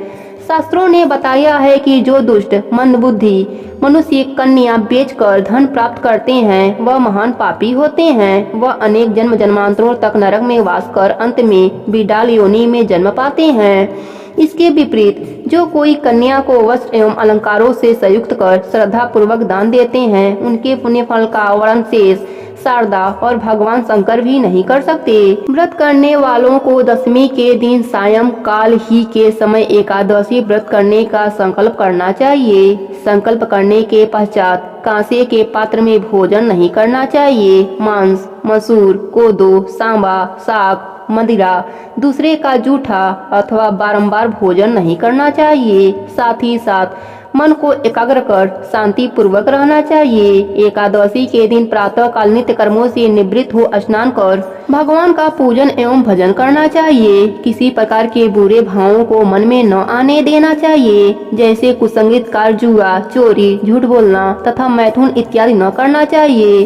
शास्त्रों ने बताया है कि जो दुष्ट मंदबुद्धि मनुष्य कन्या बेचकर धन प्राप्त करते हैं वह महान पापी होते हैं। वह अनेक जन्म जन्मांतरों तक नरक में वास कर अंत में बिडाल योनि में जन्म पाते हैं। इसके विपरीत जो कोई कन्या को वस्त्र एवं अलंकारों से संयुक्त कर श्रद्धा पूर्वक दान देते हैं उनके पुण्य फल का वर्णन शेष शारदा और भगवान शंकर भी नहीं कर सकते। व्रत करने वालों को दशमी के दिन सायं काल ही के समय एकादशी व्रत करने का संकल्प करना चाहिए। संकल्प करने के पश्चात कांसे के पात्र में भोजन नहीं करना चाहिए। मांस, मसूर, कोदो, सांबा, साग, मदिरा, दूसरे का जूठा अथवा बारंबार भोजन नहीं करना चाहिए। साथ ही साथ मन को एकाग्र कर शांति पूर्वक रहना चाहिए। एकादशी के दिन प्रातः काल नित्य कर्मों से निवृत्त हो स्नान कर भगवान का पूजन एवं भजन करना चाहिए। किसी प्रकार के बुरे भावों को मन में न आने देना चाहिए, जैसे कुसंगत कार्य, जुआ, चोरी, झूठ बोलना तथा मैथुन इत्यादि न करना चाहिए।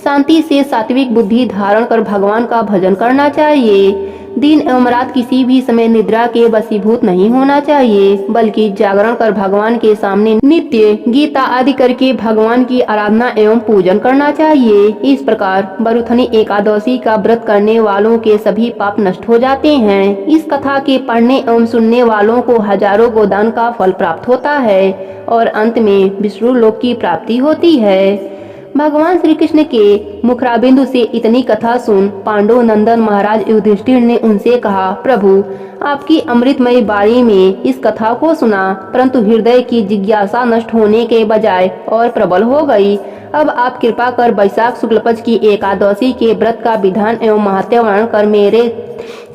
शांति से सात्विक बुद्धि धारण कर भगवान का भजन करना चाहिए। दिन एवं रात किसी भी समय निद्रा के वशीभूत नहीं होना चाहिए, बल्कि जागरण कर भगवान के सामने नित्य गीता आदि करके भगवान की आराधना एवं पूजन करना चाहिए। इस प्रकार बरुथनी एकादशी का व्रत करने वालों के सभी पाप नष्ट हो जाते हैं। इस कथा के पढ़ने एवं सुनने वालों को हजारों गोदान का फल प्राप्त होता है और अंत में विष्णु लोक की प्राप्ति होती है। भगवान श्री कृष्ण के मुखराबिंदु से इतनी कथा सुन पांडु नंदन महाराज युधिष्ठिर ने उनसे कहा, प्रभु आपकी अमृतमय वाणी में इस कथा को सुना, परंतु हृदय की जिज्ञासा नष्ट होने के बजाय और प्रबल हो गई। अब आप कृपा कर वैशाख शुक्ल पक्ष की एकादशी के व्रत का विधान एवं महत्व वर्णन कर मेरे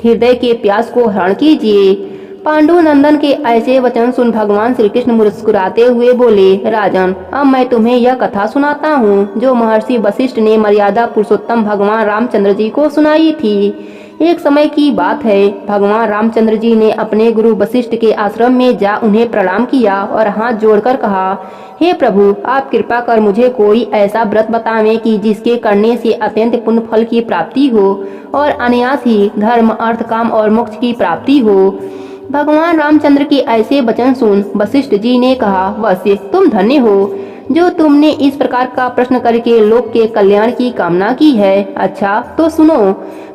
हृदय के प्यास को हरण कीजिए। पांडु नंदन के ऐसे वचन सुन भगवान श्री कृष्ण मुस्कुराते हुए बोले, राजन, अब मैं तुम्हें यह कथा सुनाता हूँ जो महर्षि वशिष्ठ ने मर्यादा पुरुषोत्तम भगवान रामचंद्र जी को सुनाई थी। एक समय की बात है, भगवान रामचंद्र जी ने अपने गुरु वशिष्ठ के आश्रम में जा उन्हें प्रणाम किया और हाथ जोड़कर कहा, हे प्रभु, आप कृपा कर मुझे कोई ऐसा व्रत बतावें कि जिसके करने से अत्यंत पुण्य फल की प्राप्ति हो और अनायास ही धर्म, अर्थ, काम और मोक्ष की प्राप्ति हो। भगवान रामचंद्र के ऐसे वचन सुन वशिष्ठ जी ने कहा, वश्य, तुम धन्य हो जो तुमने इस प्रकार का प्रश्न करके लोक के कल्याण की कामना की है। अच्छा तो सुनो,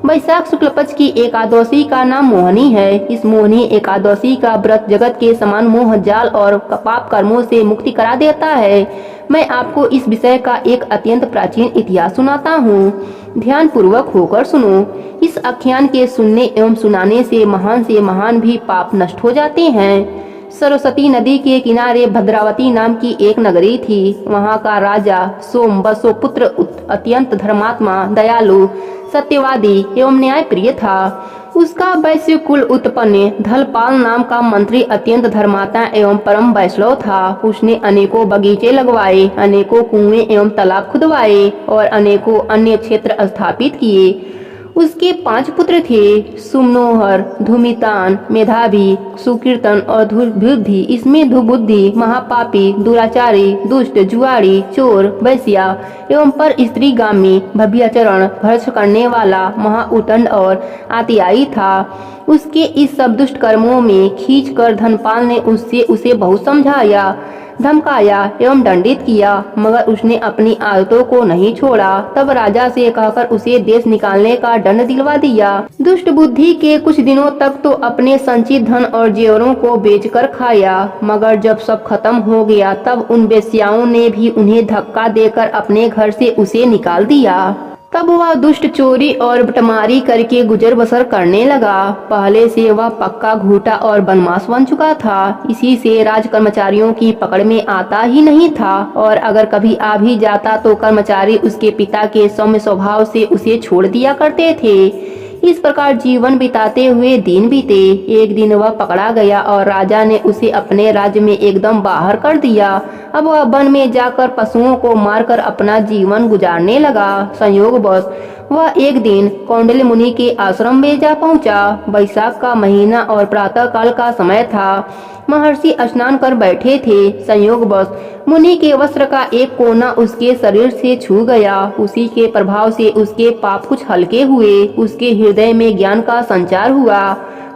वैशाख शुक्ल पक्ष की एकादशी का नाम मोहिनी है। इस मोहिनी एकादशी का व्रत जगत के समान मोह जाल और पाप कर्मों से मुक्ति करा देता है। मैं आपको इस विषय का एक अत्यंत प्राचीन इतिहास सुनाता हूँ, ध्यान पूर्वक होकर सुनो। इस आख्यान के सुनने एवं सुनाने से महान भी पाप नष्ट हो जाते हैं। सरस्वती नदी के किनारे भद्रावती नाम की एक नगरी थी। वहाँ का राजा सोम बसोपुत्र अत्यंत धर्मात्मा, दयालु, सत्यवादी एवं न्याय प्रिय था। उसका वैश्य कुल उत्पन्न धलपाल नाम का मंत्री अत्यंत धर्मात्मा एवं परम वैष्णव था। उसने अनेकों बगीचे लगवाए, अनेकों कुएं एवं तालाब खुदवाए और अनेकों अन्य क्षेत्र स्थापित किए। उसके 5 पुत्र थे, सुमनोहर, धूमितान, मेधावी, सुकीर्तन और धुर्बुद्धि। इसमें धुबुद्धि महापापी, दुराचारी, दुष्ट, जुआरी, चोर, वैश्या एवं पर स्त्रीगामी, भव्याचरण, भ्रष्ट करने वाला, महाउटंड और आतियाई था। उसके इस सब दुष्ट कर्मों में खींच कर धनपाल ने उसे बहुत समझाया, धमकाया एवं दंडित किया, मगर उसने अपनी आदतों को नहीं छोड़ा। तब राजा से कहकर उसे देश निकालने का दंड दिलवा दिया। दुष्ट बुद्धि के कुछ दिनों तक तो अपने संचित धन और जेवरों को बेचकर खाया, मगर जब सब खत्म हो गया तब उन वेश्याओं ने भी उन्हें धक्का देकर अपने घर से उसे निकाल दिया। तब वह दुष्ट चोरी और बटमारी करके गुजर बसर करने लगा। पहले से वह पक्का घूटा और बदमाश बन चुका था। इसी से राज कर्मचारियों की पकड़ में आता ही नहीं था और अगर कभी आ भी जाता तो कर्मचारी उसके पिता के सौम्य स्वभाव से उसे छोड़ दिया करते थे। इस प्रकार जीवन बिताते हुए दिन बीते। एक दिन वह पकड़ा गया और राजा ने उसे अपने राज्य में एकदम बाहर कर दिया। अब वह वन में जाकर पशुओं को मारकर अपना जीवन गुजारने लगा। संयोगवश वह एक दिन कौंडिल्य मुनि के आश्रम में जा पहुंचा। वैशाख का महीना और प्रातः काल का समय था। महर्षि स्नान कर बैठे थे। संयोगवश मुनि के वस्त्र का एक कोना उसके शरीर से छू गया। उसी के प्रभाव से उसके पाप कुछ हल्के हुए। उसके हृदय में ज्ञान का संचार हुआ।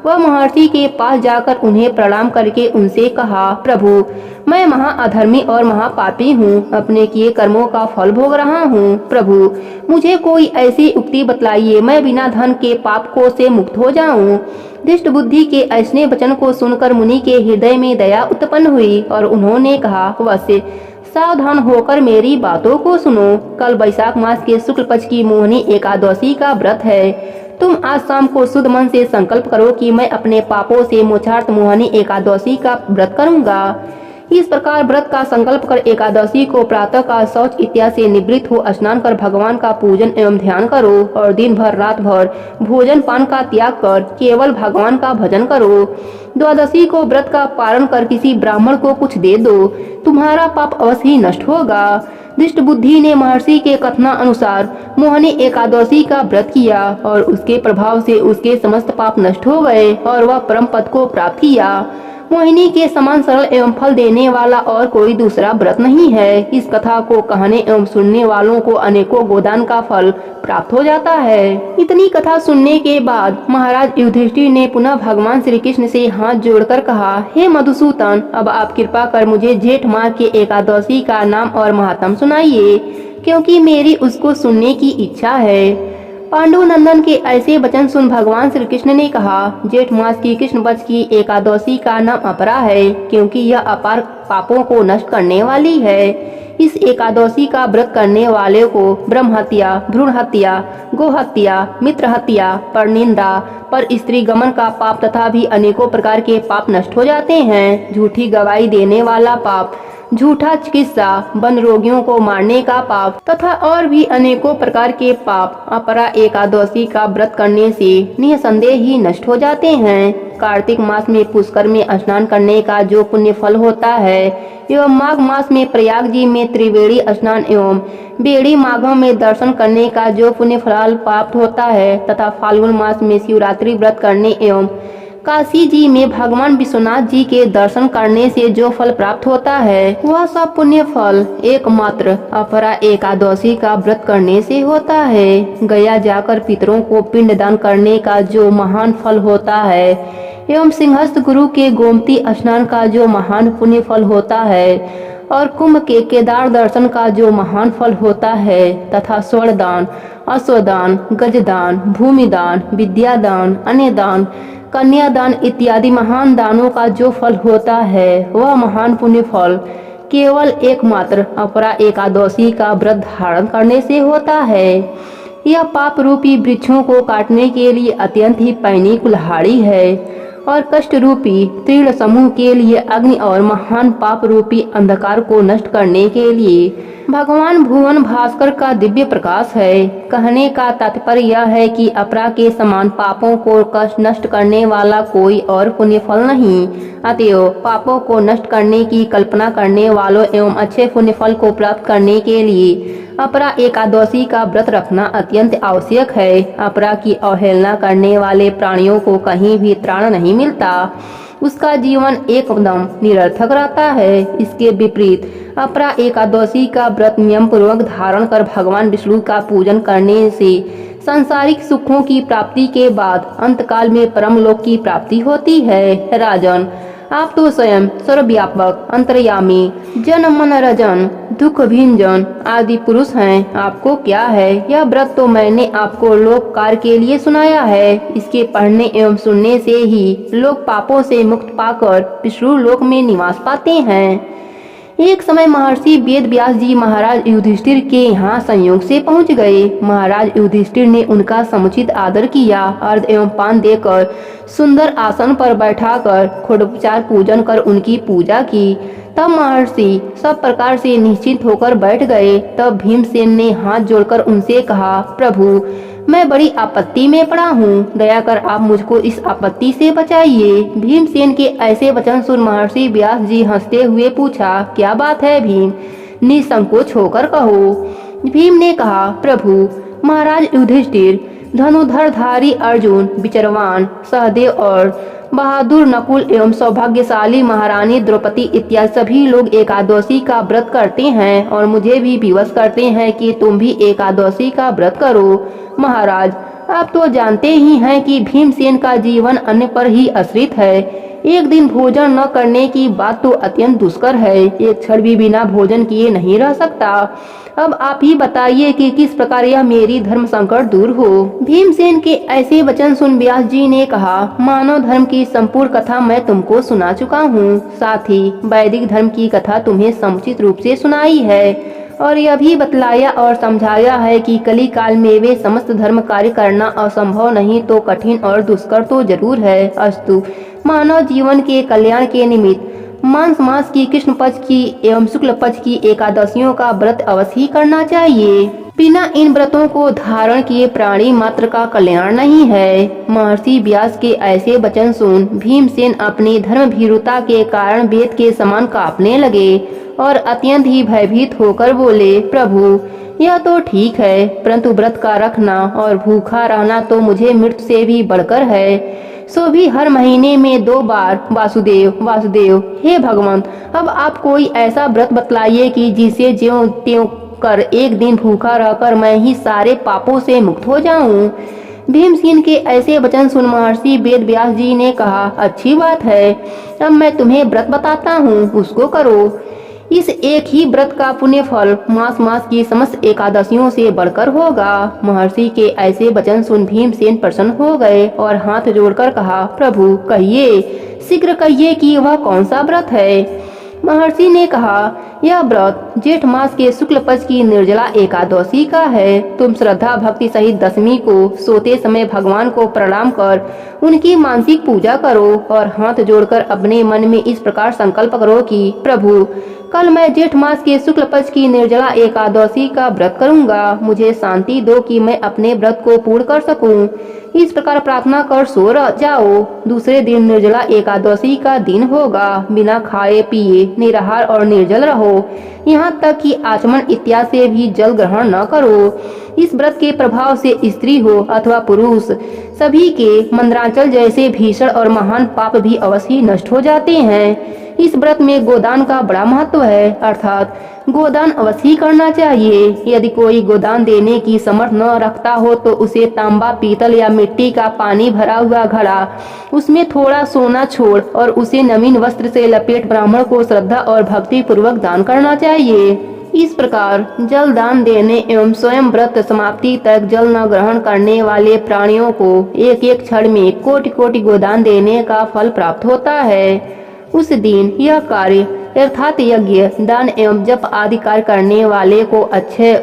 वह महर्षि के पास जाकर उन्हें प्रणाम करके उनसे कहा, प्रभु, मैं महाअधर्मी और महापापी हूँ। अपने किए कर्मों का फल भोग रहा हूँ। प्रभु, मुझे कोई ऐसी उक्ति बतलाइए मैं बिना धन के पाप को से मुक्त हो जाऊँ। दुष्ट बुद्धि के ऐसे वचन को सुनकर मुनि के हृदय में दया उत्पन्न हुई और उन्होंने कहा, वश्य, सावधान होकर मेरी बातों को सुनो। कल वैशाख मास के शुक्ल पक्ष की मोहिनी एकादशी का व्रत है। तुम आज शाम को शुद्ध मन से संकल्प करो कि मैं अपने पापों से मोक्षार्थ मोहिनी एकादशी का व्रत करूंगा। इस प्रकार व्रत का संकल्प कर एकादशी को प्रातः काल शौच इत्यादि से निवृत्त हो स्नान कर भगवान का पूजन एवं ध्यान करो और दिन भर रात भर भोजन पान का त्याग कर केवल भगवान का भजन करो। द्वादशी को व्रत का पालन कर किसी ब्राह्मण को कुछ दे दो, तुम्हारा पाप अवश्य ही नष्ट होगा। दुष्ट बुद्धि ने महर्षि के कथना अनुसार मोहिनी एकादशी का व्रत किया और उसके प्रभाव से उसके समस्त पाप नष्ट हो गए और वह परम पद को प्राप्त किया। मोहिनी के समान सरल एवं फल देने वाला और कोई दूसरा व्रत नहीं है। इस कथा को कहने एवं सुनने वालों को अनेकों गोदान का फल प्राप्त हो जाता है। इतनी कथा सुनने के बाद महाराज युधिष्ठिर ने पुनः भगवान श्री कृष्ण से हाथ जोड़कर कहा, हे मधुसूदन, अब आप कृपा कर मुझे जेठ माह के एकादशी का नाम और महात्म सुनाइए, क्योंकि मेरी उसको सुनने की इच्छा है। पांडु नंदन के ऐसे वचन सुन भगवान श्री कृष्ण ने कहा, जेठ मास की कृष्ण पक्ष की एकादशी का नाम अपरा है, क्योंकि यह अपार पापों को नष्ट करने वाली है। इस एकादशी का व्रत करने वाले को ब्रह्म हत्या, भ्रूण हत्या, गो हत्या, मित्र हत्या, परनिंदा, पर स्त्री गमन का पाप तथा भी अनेकों प्रकार के पाप नष्ट हो जाते हैं। झूठी गवाही देने वाला पाप, झूठा चिकित्सा, वन रोगियों को मारने का पाप तथा और भी अनेकों प्रकार के पाप अपरा एकादशी का व्रत करने से निसंदेह ही नष्ट हो जाते हैं। कार्तिक मास में पुष्कर में स्नान करने का जो पुण्य फल होता है एवं माघ मास में प्रयाग जी में त्रिवेणी स्नान एवं बेड़ी माघों में दर्शन करने का जो पुण्य फल प्राप्त होता है तथा फाल्गुन मास में शिवरात्रि व्रत करने एवं काशी जी में भगवान विश्वनाथ जी के दर्शन करने से जो फल प्राप्त होता है वह सब पुण्य फल एकमात्र अपरा एकादशी का व्रत करने से होता है। गया जाकर पितरों को पिंडदान करने का जो महान फल होता है एवं सिंहस्थ गुरु के गोमती स्नान का जो महान पुण्य फल होता है और कुंभ के केदार दर्शन का जो महान फल होता है तथा स्वर्णदान, अश्वदान, गजदान, भूमिदान, विद्यादान, अन्यदान, कन्यादान इत्यादि महान दानों का जो फल होता है वह महान पुण्य फल केवल एकमात्र अपरा एकादशी का व्रत धारण करने से होता है। यह पाप रूपी वृक्षों को काटने के लिए अत्यंत ही पैनी कुल्हाड़ी है और कष्ट रूपी तीर्ण समूह के लिए अग्नि और महान पाप रूपी अंधकार को नष्ट करने के लिए भगवान भुवन भास्कर का दिव्य प्रकाश है। कहने का तात्पर्य यह है कि अपरा के समान पापों को कष्ट नष्ट करने वाला कोई और पुण्य फल नहीं। अतएव पापों को नष्ट करने की कल्पना करने वालों एवं अच्छे पुण्य फल को प्राप्त करने के लिए अपरा एकादशी का व्रत रखना अत्यंत आवश्यक है। अपरा की अवहेलना करने वाले प्राणियों को कहीं भी त्राण नहीं मिलता, उसका जीवन एकदम निरर्थक रहता है। इसके विपरीत अपरा एकादशी का व्रत नियम पूर्वक धारण कर भगवान विष्णु का पूजन करने से सांसारिक सुखों की प्राप्ति के बाद अंतकाल में परम लोक की प्राप्ति होती है। राजन, आप तो स्वयं सर्वव्यापक, अंतर्यामी, जन मन रजन, दुख भींजन आदि पुरुष हैं। आपको क्या है? यह व्रत तो मैंने आपको लोक कार्य के लिए सुनाया है। इसके पढ़ने एवं सुनने से ही लोग पापों से मुक्त पाकर विष्णु लोक में निवास पाते हैं। एक समय महर्षि वेद व्यास जी महाराज युधिष्ठिर के यहाँ संयोग से पहुँच गए। महाराज युधिष्ठिर ने उनका समुचित आदर किया, अर्घ एवं पान देकर सुंदर आसन पर बैठाकर खोडोपचार पूजन कर उनकी पूजा की। तब महर्षि सब प्रकार से निश्चिंत होकर बैठ गए। तब भीमसेन ने हाथ जोड़कर उनसे कहा, प्रभु, मैं बड़ी आपत्ति में पड़ा हूँ, दया कर आप मुझको इस आपत्ति से बचाइए। भीमसेन के ऐसे वचन सुन महर्षि व्यास जी हंसते हुए पूछा, क्या बात है भीम? निसंकोच होकर कहो। भीम ने कहा, प्रभु, महाराज युधिष्ठिर, धनुधरधारी अर्जुन, विचरवान सहदेव और बहादुर नकुल एवं सौभाग्यशाली महारानी द्रौपदी इत्यादि सभी लोग एकादशी का व्रत करते हैं और मुझे भी विवश करते हैं कि तुम भी एकादशी का व्रत करो। महाराज, आप तो जानते ही हैं कि भीमसेन का जीवन अन्न पर ही आश्रित है। एक दिन भोजन न करने की बात तो अत्यंत दुष्कर है। एक क्षण भी बिना भोजन किए नहीं रह सकता। अब आप ही बताइए कि किस प्रकार यह मेरी धर्म संकट दूर हो। भीमसेन के ऐसे वचन सुन व्यास जी ने कहा, मानव धर्म की संपूर्ण कथा मैं तुमको सुना चुका हूँ। साथ ही वैदिक धर्म की कथा तुम्हें समुचित रूप से सुनाई है और यह भी बतलाया और समझाया है कि कली काल में वे समस्त धर्म कार्य करना असंभव नहीं तो कठिन और दुष्कर तो जरूर है। अस्तु, मानव जीवन के कल्याण के निमित्त मांस मास की, कृष्ण पक्ष की एवं शुक्ल पक्ष की एकादशियों का व्रत अवश्य ही करना चाहिए। बिना इन व्रतों को धारण किए प्राणी मात्र का कल्याण नहीं है। महर्षि व्यास के ऐसे वचन सुन भीमसेन अपनी धर्म भीरुता के कारण वेद के समान कांपने लगे और अत्यंत ही भयभीत होकर बोले, प्रभु, यह तो ठीक है, परंतु व्रत का रखना और भूखा रहना तो मुझे मृत्यु से भी बढ़कर है, सो भी हर महीने में 2 बार वासुदेव वासुदेव। हे भगवान, अब आप कोई ऐसा व्रत बतलाइए कि जिसे ज्यों त्यों कर एक दिन भूखा रहकर मैं ही सारे पापों से मुक्त हो जाऊं। भीमसेन के ऐसे वचन सुन महर्षि वेद व्यास जी ने कहा, अच्छी बात है, अब मैं तुम्हें व्रत बताता हूँ, उसको करो। इस एक ही व्रत का पुण्य फल मास मास की समस्त एकादशियों से बढ़कर होगा। महर्षि के ऐसे वचन सुन भीमसेन प्रसन्न हो गए और हाथ जोड़कर कहा, प्रभु, कहिए, शीघ्र कहिए कि वह कौन सा व्रत है। महर्षि ने कहा, यह व्रत जेठ मास के शुक्ल पक्ष की निर्जला एकादशी का है। तुम श्रद्धा भक्ति सहित दशमी को सोते समय भगवान को प्रणाम कर उनकी मानसिक पूजा करो और हाथ जोड़कर अपने मन में इस प्रकार संकल्प करो कि प्रभु, कल मैं जेठ मास के शुक्ल पक्ष की निर्जला एकादशी का व्रत करूंगा। मुझे शांति दो कि मैं अपने व्रत को पूर्ण कर सकूं। इस प्रकार प्रार्थना कर सो जाओ। दूसरे दिन निर्जला एकादशी का दिन होगा। बिना खाए पिए निराहार और निर्जल रहो। यहाँ तक कि आचमन इत्यादि से भी जल ग्रहण न करो। इस व्रत के प्रभाव से स्त्री हो अथवा पुरुष सभी के मंद्रांचल जैसे भीषण और महान पाप भी अवश्य नष्ट हो जाते हैं। इस व्रत में गोदान का बड़ा महत्व है, अर्थात गोदान अवश्य करना चाहिए। यदि कोई गोदान देने की समर्थ न रखता हो तो उसे तांबा, पीतल या मिट्टी का पानी भरा हुआ घड़ा, उसमें थोड़ा सोना छोड़ और उसे नवीन वस्त्र से लपेट ब्राह्मण को श्रद्धा और भक्ति पूर्वक दान करना चाहिए। इस प्रकार जल दान देने एवं स्वयं व्रत समाप्ति तक जल न ग्रहण करने वाले प्राणियों को एक एक क्षण में कोटि कोटि गोदान देने का फल प्राप्त होता है। उस दिन यह कार्य अर्थात यज्ञ, दान एवं जप आदि कार्य करने वाले को अच्छे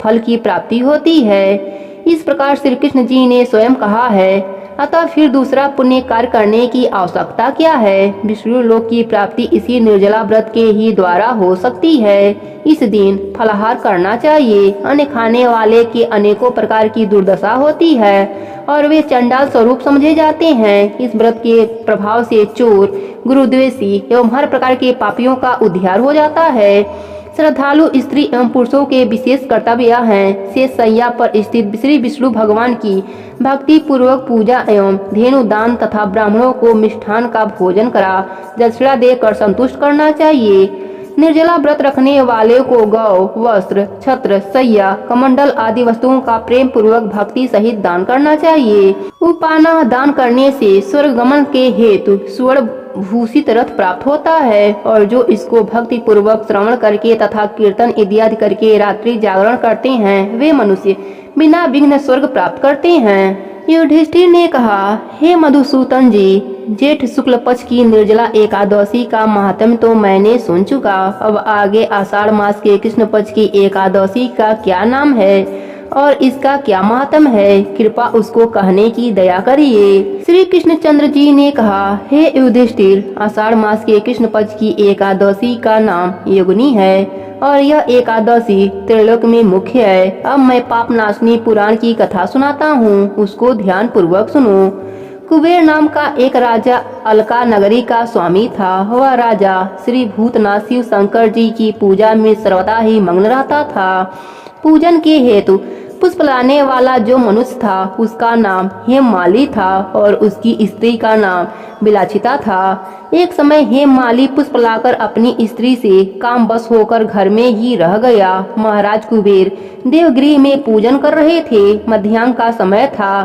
फल की प्राप्ति होती है। इस प्रकार श्री कृष्ण जी ने स्वयं कहा है। अतः फिर दूसरा पुण्य कार्य करने की आवश्यकता क्या है? विष्णु लोक की प्राप्ति इसी निर्जला व्रत के ही द्वारा हो सकती है। इस दिन फलाहार करना चाहिए। अन्न खाने वाले के अनेकों प्रकार की दुर्दशा होती है और वे चंडाल स्वरूप समझे जाते हैं। इस व्रत के प्रभाव से चोर, गुरुद्वेषी एवं हर प्रकार के पापियों का उद्धार हो जाता है। श्रद्धालु स्त्री एवं पुरुषों के विशेष कर्तव्य हैं। शेष सैया पर स्थित श्री विष्णु भगवान की भक्ति पूर्वक पूजा एवं धेनु दान तथा ब्राह्मणों को मिष्ठान का भोजन करा दक्षिणा देकर संतुष्ट करना चाहिए। निर्जला व्रत रखने वाले को गौ, वस्त्र, छत्र, सैया, कमंडल आदि वस्तुओं का प्रेम पूर्वक भक्ति सहित दान करना चाहिए। उपाना दान करने से स्वर्ग गमन के हेतु स्वर्ण भूषित रथ प्राप्त होता है और जो इसको भक्ति पूर्वक श्रवण करके तथा कीर्तन इत्यादि करके रात्रि जागरण करते हैं वे मनुष्य बिना विघ्न स्वर्ग प्राप्त करते हैं। युधिष्ठिर ने कहा, हे मधुसूदन जी, जेठ शुक्ल पक्ष की निर्जला एकादशी का महात्म्य तो मैंने सुन चुका। अब आगे आषाढ़ मास के कृष्ण पक्ष की एकादशी का क्या नाम है और इसका क्या महात्म्य है, कृपा उसको कहने की दया करिए। श्री कृष्णचंद्र जी ने कहा, हे युधिष्ठिर, आषाढ़ मास के कृष्ण पक्ष की एकादशी का नाम योगिनी है और यह एकादशी त्रिलोक में मुख्य है। अब मैं पाप नाशनी पुराण की कथा सुनाता हूँ, उसको ध्यान पूर्वक सुनो। कुबेर नाम का एक राजा अलका नगरी का स्वामी था। वह राजा श्री भूतनाथ शिव शंकर जी की पूजा में सर्वदा ही मग्न रहता था। पूजन के हेतु पुष्प लाने वाला जो मनुष्य था उसका नाम हेममाली था और उसकी स्त्री का नाम बिलाचिता था। एक समय हेममाली पुष्प लाकर अपनी स्त्री से काम बस होकर घर में ही रह गया। महाराज कुबेर देवगृह में पूजन कर रहे थे। मध्याह्न का समय था।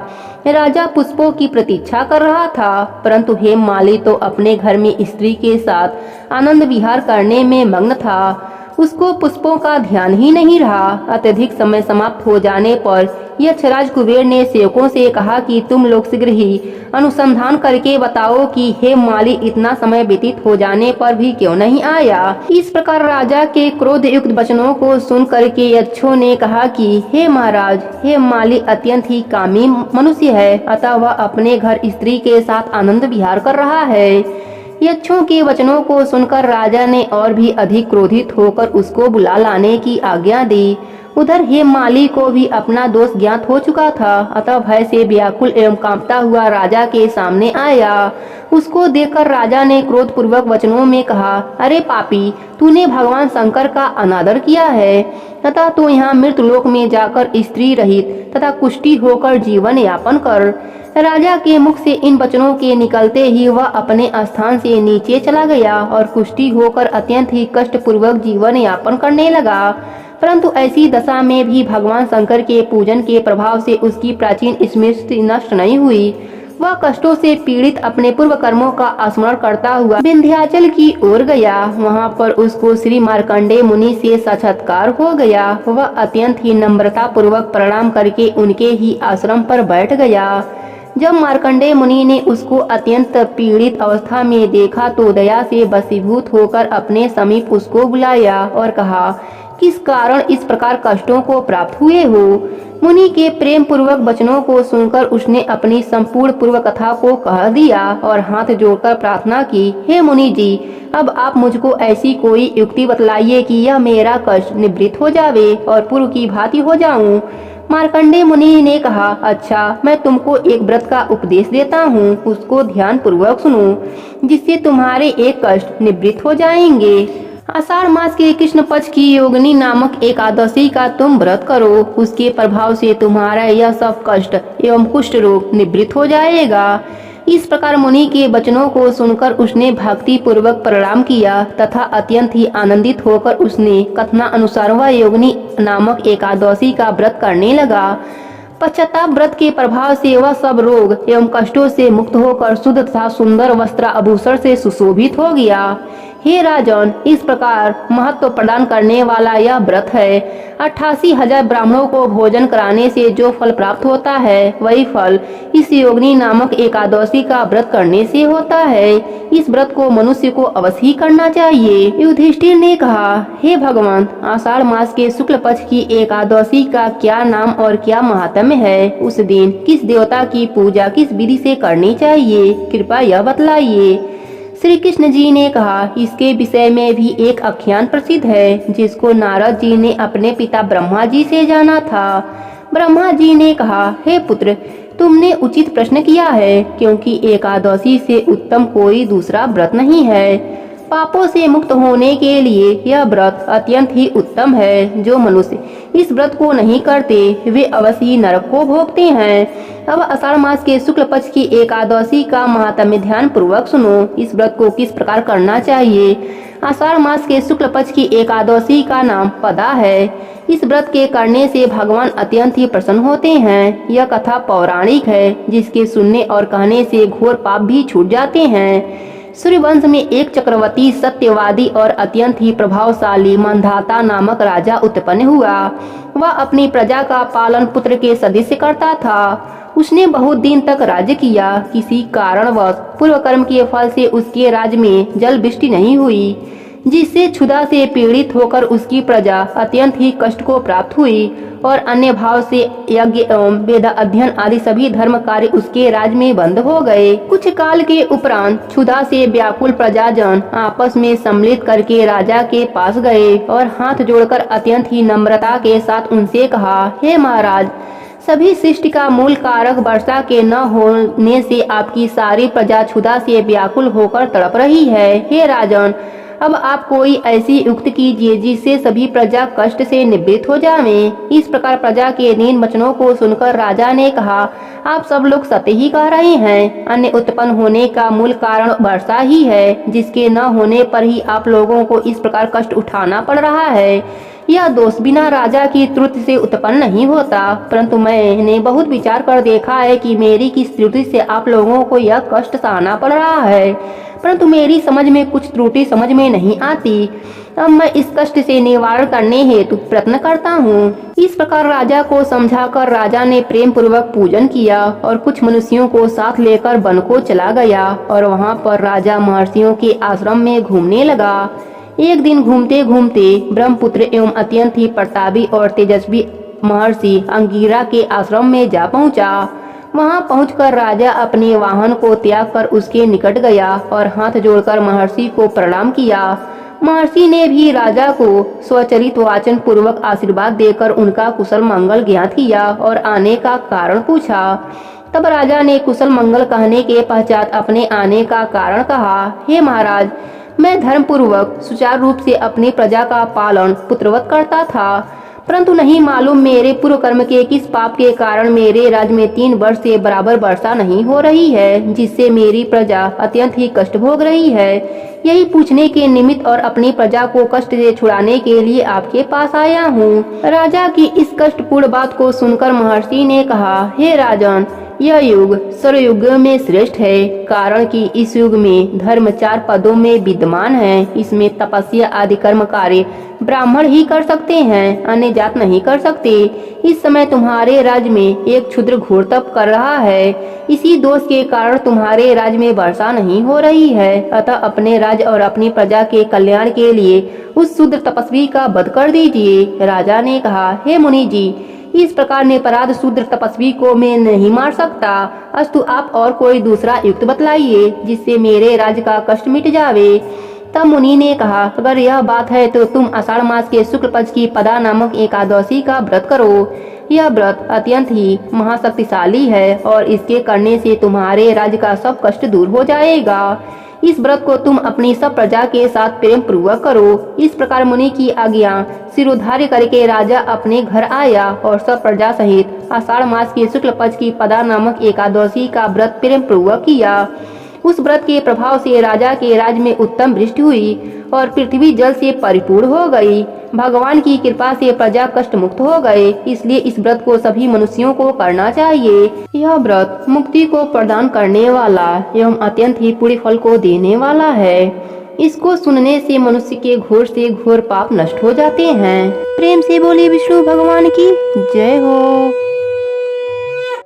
राजा पुष्पों की प्रतीक्षा कर रहा था, परंतु हेममाली तो अपने घर में स्त्री के साथ आनंद विहार करने में मग्न था। उसको पुष्पों का ध्यान ही नहीं रहा। अत्यधिक समय समाप्त हो जाने पर यक्षराज कुबेर ने सेवकों से कहा कि तुम लोग शीघ्र ही अनुसंधान करके बताओ कि हेममाली इतना समय व्यतीत हो जाने पर भी क्यों नहीं आया। इस प्रकार राजा के क्रोध युक्त वचनों को सुन करके यक्षों ने कहा कि हे महाराज, हेममाली अत्यंत ही कामी मनुष्य है, अतः वह अपने घर स्त्री के साथ आनंद विहार कर रहा है। यक्षों के वचनों को सुनकर राजा ने और भी अधिक क्रोधित होकर उसको बुला लाने की आज्ञा दी। उधर हेममाली को भी अपना दोष ज्ञात हो चुका था, अतः भय से व्याकुल एवं कांपता हुआ राजा के सामने आया। उसको देखकर राजा ने क्रोध पूर्वक वचनों में कहा, अरे पापी, तूने भगवान शंकर का अनादर किया है, तथा तू यहाँ मृतलोक में जाकर स्त्री रहित तथा कुष्ठी होकर जीवन यापन कर। राजा के मुख से इन वचनों के निकलते ही वह अपने स्थान से नीचे चला गया और कुष्ठी होकर अत्यंत ही कष्ट पूर्वक जीवन यापन करने लगा। परंतु ऐसी दशा में भी भगवान शंकर के पूजन के प्रभाव से उसकी प्राचीन स्मृति नष्ट नहीं हुई। वह कष्टों से पीड़ित अपने पूर्व कर्मों का स्मरण करता हुआ विंध्याचल की ओर गया। वहां पर उसको श्री मार्कंडेय मुनि से साक्षात्कार हो गया। वह अत्यंत ही नम्रता पूर्वक प्रणाम करके उनके ही आश्रम पर बैठ गया। जब मार्कंडेय मुनि ने उसको अत्यंत पीड़ित अवस्था में देखा तो दया से वशीभूत होकर अपने समीप उसको बुलाया और कहा, किस कारण इस प्रकार कष्टों को प्राप्त हुए हो। मुनि के प्रेम पूर्वक वचनों को सुनकर उसने अपनी संपूर्ण पूर्व कथा को कह दिया और हाथ जोड़कर प्रार्थना की, हे मुनि जी, अब आप मुझको ऐसी कोई युक्ति बतलाइए कि यह मेरा कष्ट निवृत्त हो जावे और पूर्व की भांति हो जाऊं। मार्कंडेय मुनि ने कहा, अच्छा, मैं तुमको एक व्रत का उपदेश देता हूँ, उसको ध्यान पूर्वक सुनो, जिससे तुम्हारे एक कष्ट निवृत्त हो जाएंगे। आषाढ़ मास के कृष्ण पक्ष की योगिनी नामक एकादशी का तुम व्रत करो, उसके प्रभाव से तुम्हारा यह सब कष्ट एवं कुष्ठ रोग निवृत्त हो जाएगा। इस प्रकार मुनि के वचनों को सुनकर उसने भक्ति पूर्वक प्रणाम किया तथा अत्यंत ही आनंदित होकर उसने कथना अनुसार वह योगिनी नामक एकादशी का व्रत करने लगा। पश्चाताप व्रत के प्रभाव से वह सब रोग एवं कष्टों से मुक्त होकर शुद्ध तथा सुंदर वस्त्र आभूषण से सुशोभित हो गया। हे राजन, इस प्रकार महत्व प्रदान करने वाला यह व्रत है। 88,000 ब्राह्मणों को भोजन कराने से जो फल प्राप्त होता है, वही फल इस योगिनी नामक एकादशी का व्रत करने से होता है। इस व्रत को मनुष्य को अवश्य ही करना चाहिए। युधिष्ठिर ने कहा, हे भगवान, आषाढ़ मास के शुक्ल पक्ष की एकादशी का क्या नाम और क्या महात्म्य है? उस दिन किस देवता की पूजा किस विधि से करनी चाहिए, कृपया यह बतलाइए। श्री कृष्ण जी ने कहा, इसके विषय में भी एक आख्यान प्रसिद्ध है, जिसको नारद जी ने अपने पिता ब्रह्मा जी से जाना था। ब्रह्मा जी ने कहा, हे पुत्र, तुमने उचित प्रश्न किया है, क्योंकि एकादशी से उत्तम कोई दूसरा व्रत नहीं है। पापों से मुक्त होने के लिए यह व्रत अत्यंत ही उत्तम है। जो मनुष्य इस व्रत को नहीं करते वे अवश्य ही नरक को भोगते हैं। अब आषाढ़ मास के शुक्ल पक्ष की एकादशी का महात्म्य ध्यान पूर्वक सुनो। इस व्रत को किस प्रकार करना चाहिए? आषाढ़ मास के शुक्ल पक्ष की एकादशी का नाम पदा है। इस व्रत के करने से भगवान अत्यंत ही प्रसन्न होते हैं। यह कथा पौराणिक है, जिसके सुनने और कहने से घोर पाप भी छूट जाते हैं। सूर्यवंश में एक चक्रवर्ती, सत्यवादी और अत्यंत ही प्रभावशाली मंधाता नामक राजा उत्पन्न हुआ। वह अपनी प्रजा का पालन पुत्र के सदस्य करता था। उसने बहुत दिन तक राज्य किया। किसी कारणवश पूर्व कर्म के फल से उसके राज्य में जल वृष्टि नहीं हुई, जिससे क्षुधा से पीड़ित होकर उसकी प्रजा अत्यंत ही कष्ट को प्राप्त हुई और अन्य भाव से यज्ञ एवं वेद अध्ययन आदि सभी धर्म कार्य उसके राज्य में बंद हो गए। कुछ काल के उपरांत क्षुधा से व्याकुल प्रजाजन आपस में सम्मिलित करके राजा के पास गए और हाथ जोड़कर अत्यंत ही नम्रता के साथ उनसे कहा, हे महाराज, सभी सृष्टि का मूल कारक वर्षा के न होने से आपकी सारी प्रजा क्षुधा से व्याकुल होकर तड़प रही है। हे राजन, अब आप कोई ऐसी युक्ति कीजिए जिससे सभी प्रजा कष्ट से निवृत्त हो जावे। इस प्रकार प्रजा के दीन वचनों को सुनकर राजा ने कहा, आप सब लोग सत्य ही कह रहे हैं। अन्य उत्पन्न होने का मूल कारण वर्षा ही है, जिसके न होने पर ही आप लोगों को इस प्रकार कष्ट उठाना पड़ रहा है। यह दोष बिना राजा की त्रुटि से उत्पन्न नहीं होता, परंतु मैंने बहुत विचार कर देखा है कि मेरी किस त्रुटि से आप लोगों को यह कष्ट सहना पड़ रहा है, परंतु मेरी समझ में कुछ त्रुटि समझ में नहीं आती। अब मैं इस कष्ट से निवारण करने हेतु प्रयत्न करता हूँ। इस प्रकार राजा को समझाकर राजा ने प्रेम पूर्वक पूजन किया और कुछ मनुष्यों को साथ लेकर वन को चला गया और वहाँ पर राजा महर्षियों के आश्रम में घूमने लगा। एक दिन घूमते घूमते ब्रह्मपुत्र एवं अत्यंत ही प्रतापी और तेजस्वी महर्षि अंगिरा के आश्रम में जा पहुँचा। वहां पहुंचकर राजा अपने वाहन को त्याग कर उसके निकट गया और हाथ जोड़कर महर्षि को प्रणाम किया। महर्षि ने भी राजा को स्वचरित वाचन पूर्वक आशीर्वाद देकर उनका कुशल मंगल ज्ञात किया और आने का कारण पूछा। तब राजा ने कुशल मंगल कहने के पश्चात अपने आने का कारण कहा, हे महाराज, मैं धर्म पूर्वक सुचारू रूप से अपनी प्रजा का पालन पुत्रवत करता था, परंतु नहीं मालूम मेरे पूर्व कर्म के किस पाप के कारण मेरे राज्य में 3 वर्ष से बराबर वर्षा नहीं हो रही है, जिससे मेरी प्रजा अत्यंत ही कष्ट भोग रही है। यही पूछने के निमित्त और अपनी प्रजा को कष्ट से छुड़ाने के लिए आपके पास आया हूँ। राजा की इस कष्टपूर्ण बात को सुनकर महर्षि ने कहा, हे राजन, यह युग सर्वयुग में श्रेष्ठ है, कारण कि इस युग में धर्म 4 पदों में विद्यमान है। इसमें तपस्या आदि कर्म कार्य ब्राह्मण ही कर सकते हैं, अन्य जात नहीं कर सकते। इस समय तुम्हारे राज्य में एक क्षुद्र घोर तप कर रहा है। इसी दोष के कारण तुम्हारे राज्य में वर्षा नहीं हो रही है। अतः अपने राज्य और अपनी प्रजा के कल्याण के लिए उस शूद्र तपस्वी का वध कर दीजिए। राजा ने कहा, हे मुनि जी, इस प्रकार निरपराध शूद्र तपस्वी को मैं नहीं मार सकता। अस्तु आप और कोई दूसरा युक्त बतलाइए जिससे मेरे राज्य का कष्ट मिट जावे। तब मुनि ने कहा, अगर यह बात है तो तुम आषाढ़ मास के शुक्ल पक्ष की पदा नामक एकादशी का व्रत करो। यह व्रत अत्यंत ही महाशक्तिशाली है और इसके करने से तुम्हारे राज्य का सब कष्ट दूर हो जाएगा। इस व्रत को तुम अपनी सब प्रजा के साथ प्रेम पूर्वक करो। इस प्रकार मुनि की आज्ञा शिरोधार्य करके राजा अपने घर आया और सब प्रजा सहित आषाढ़ मास के शुक्ल पक्ष की पदा नामक एकादशी का व्रत प्रेम पूर्वक किया। उस व्रत के प्रभाव से राजा के राज्य में उत्तम वृष्टि हुई और पृथ्वी जल से परिपूर्ण हो गई। भगवान की कृपा से प्रजा कष्ट मुक्त हो गए। इसलिए इस व्रत को सभी मनुष्यों को करना चाहिए। यह व्रत मुक्ति को प्रदान करने वाला एवं अत्यंत ही पूर्ण फल को देने वाला है। इसको सुनने से मनुष्य के घोर से घोर पाप नष्ट हो जाते हैं। प्रेम से बोले विष्णु भगवान की जय हो।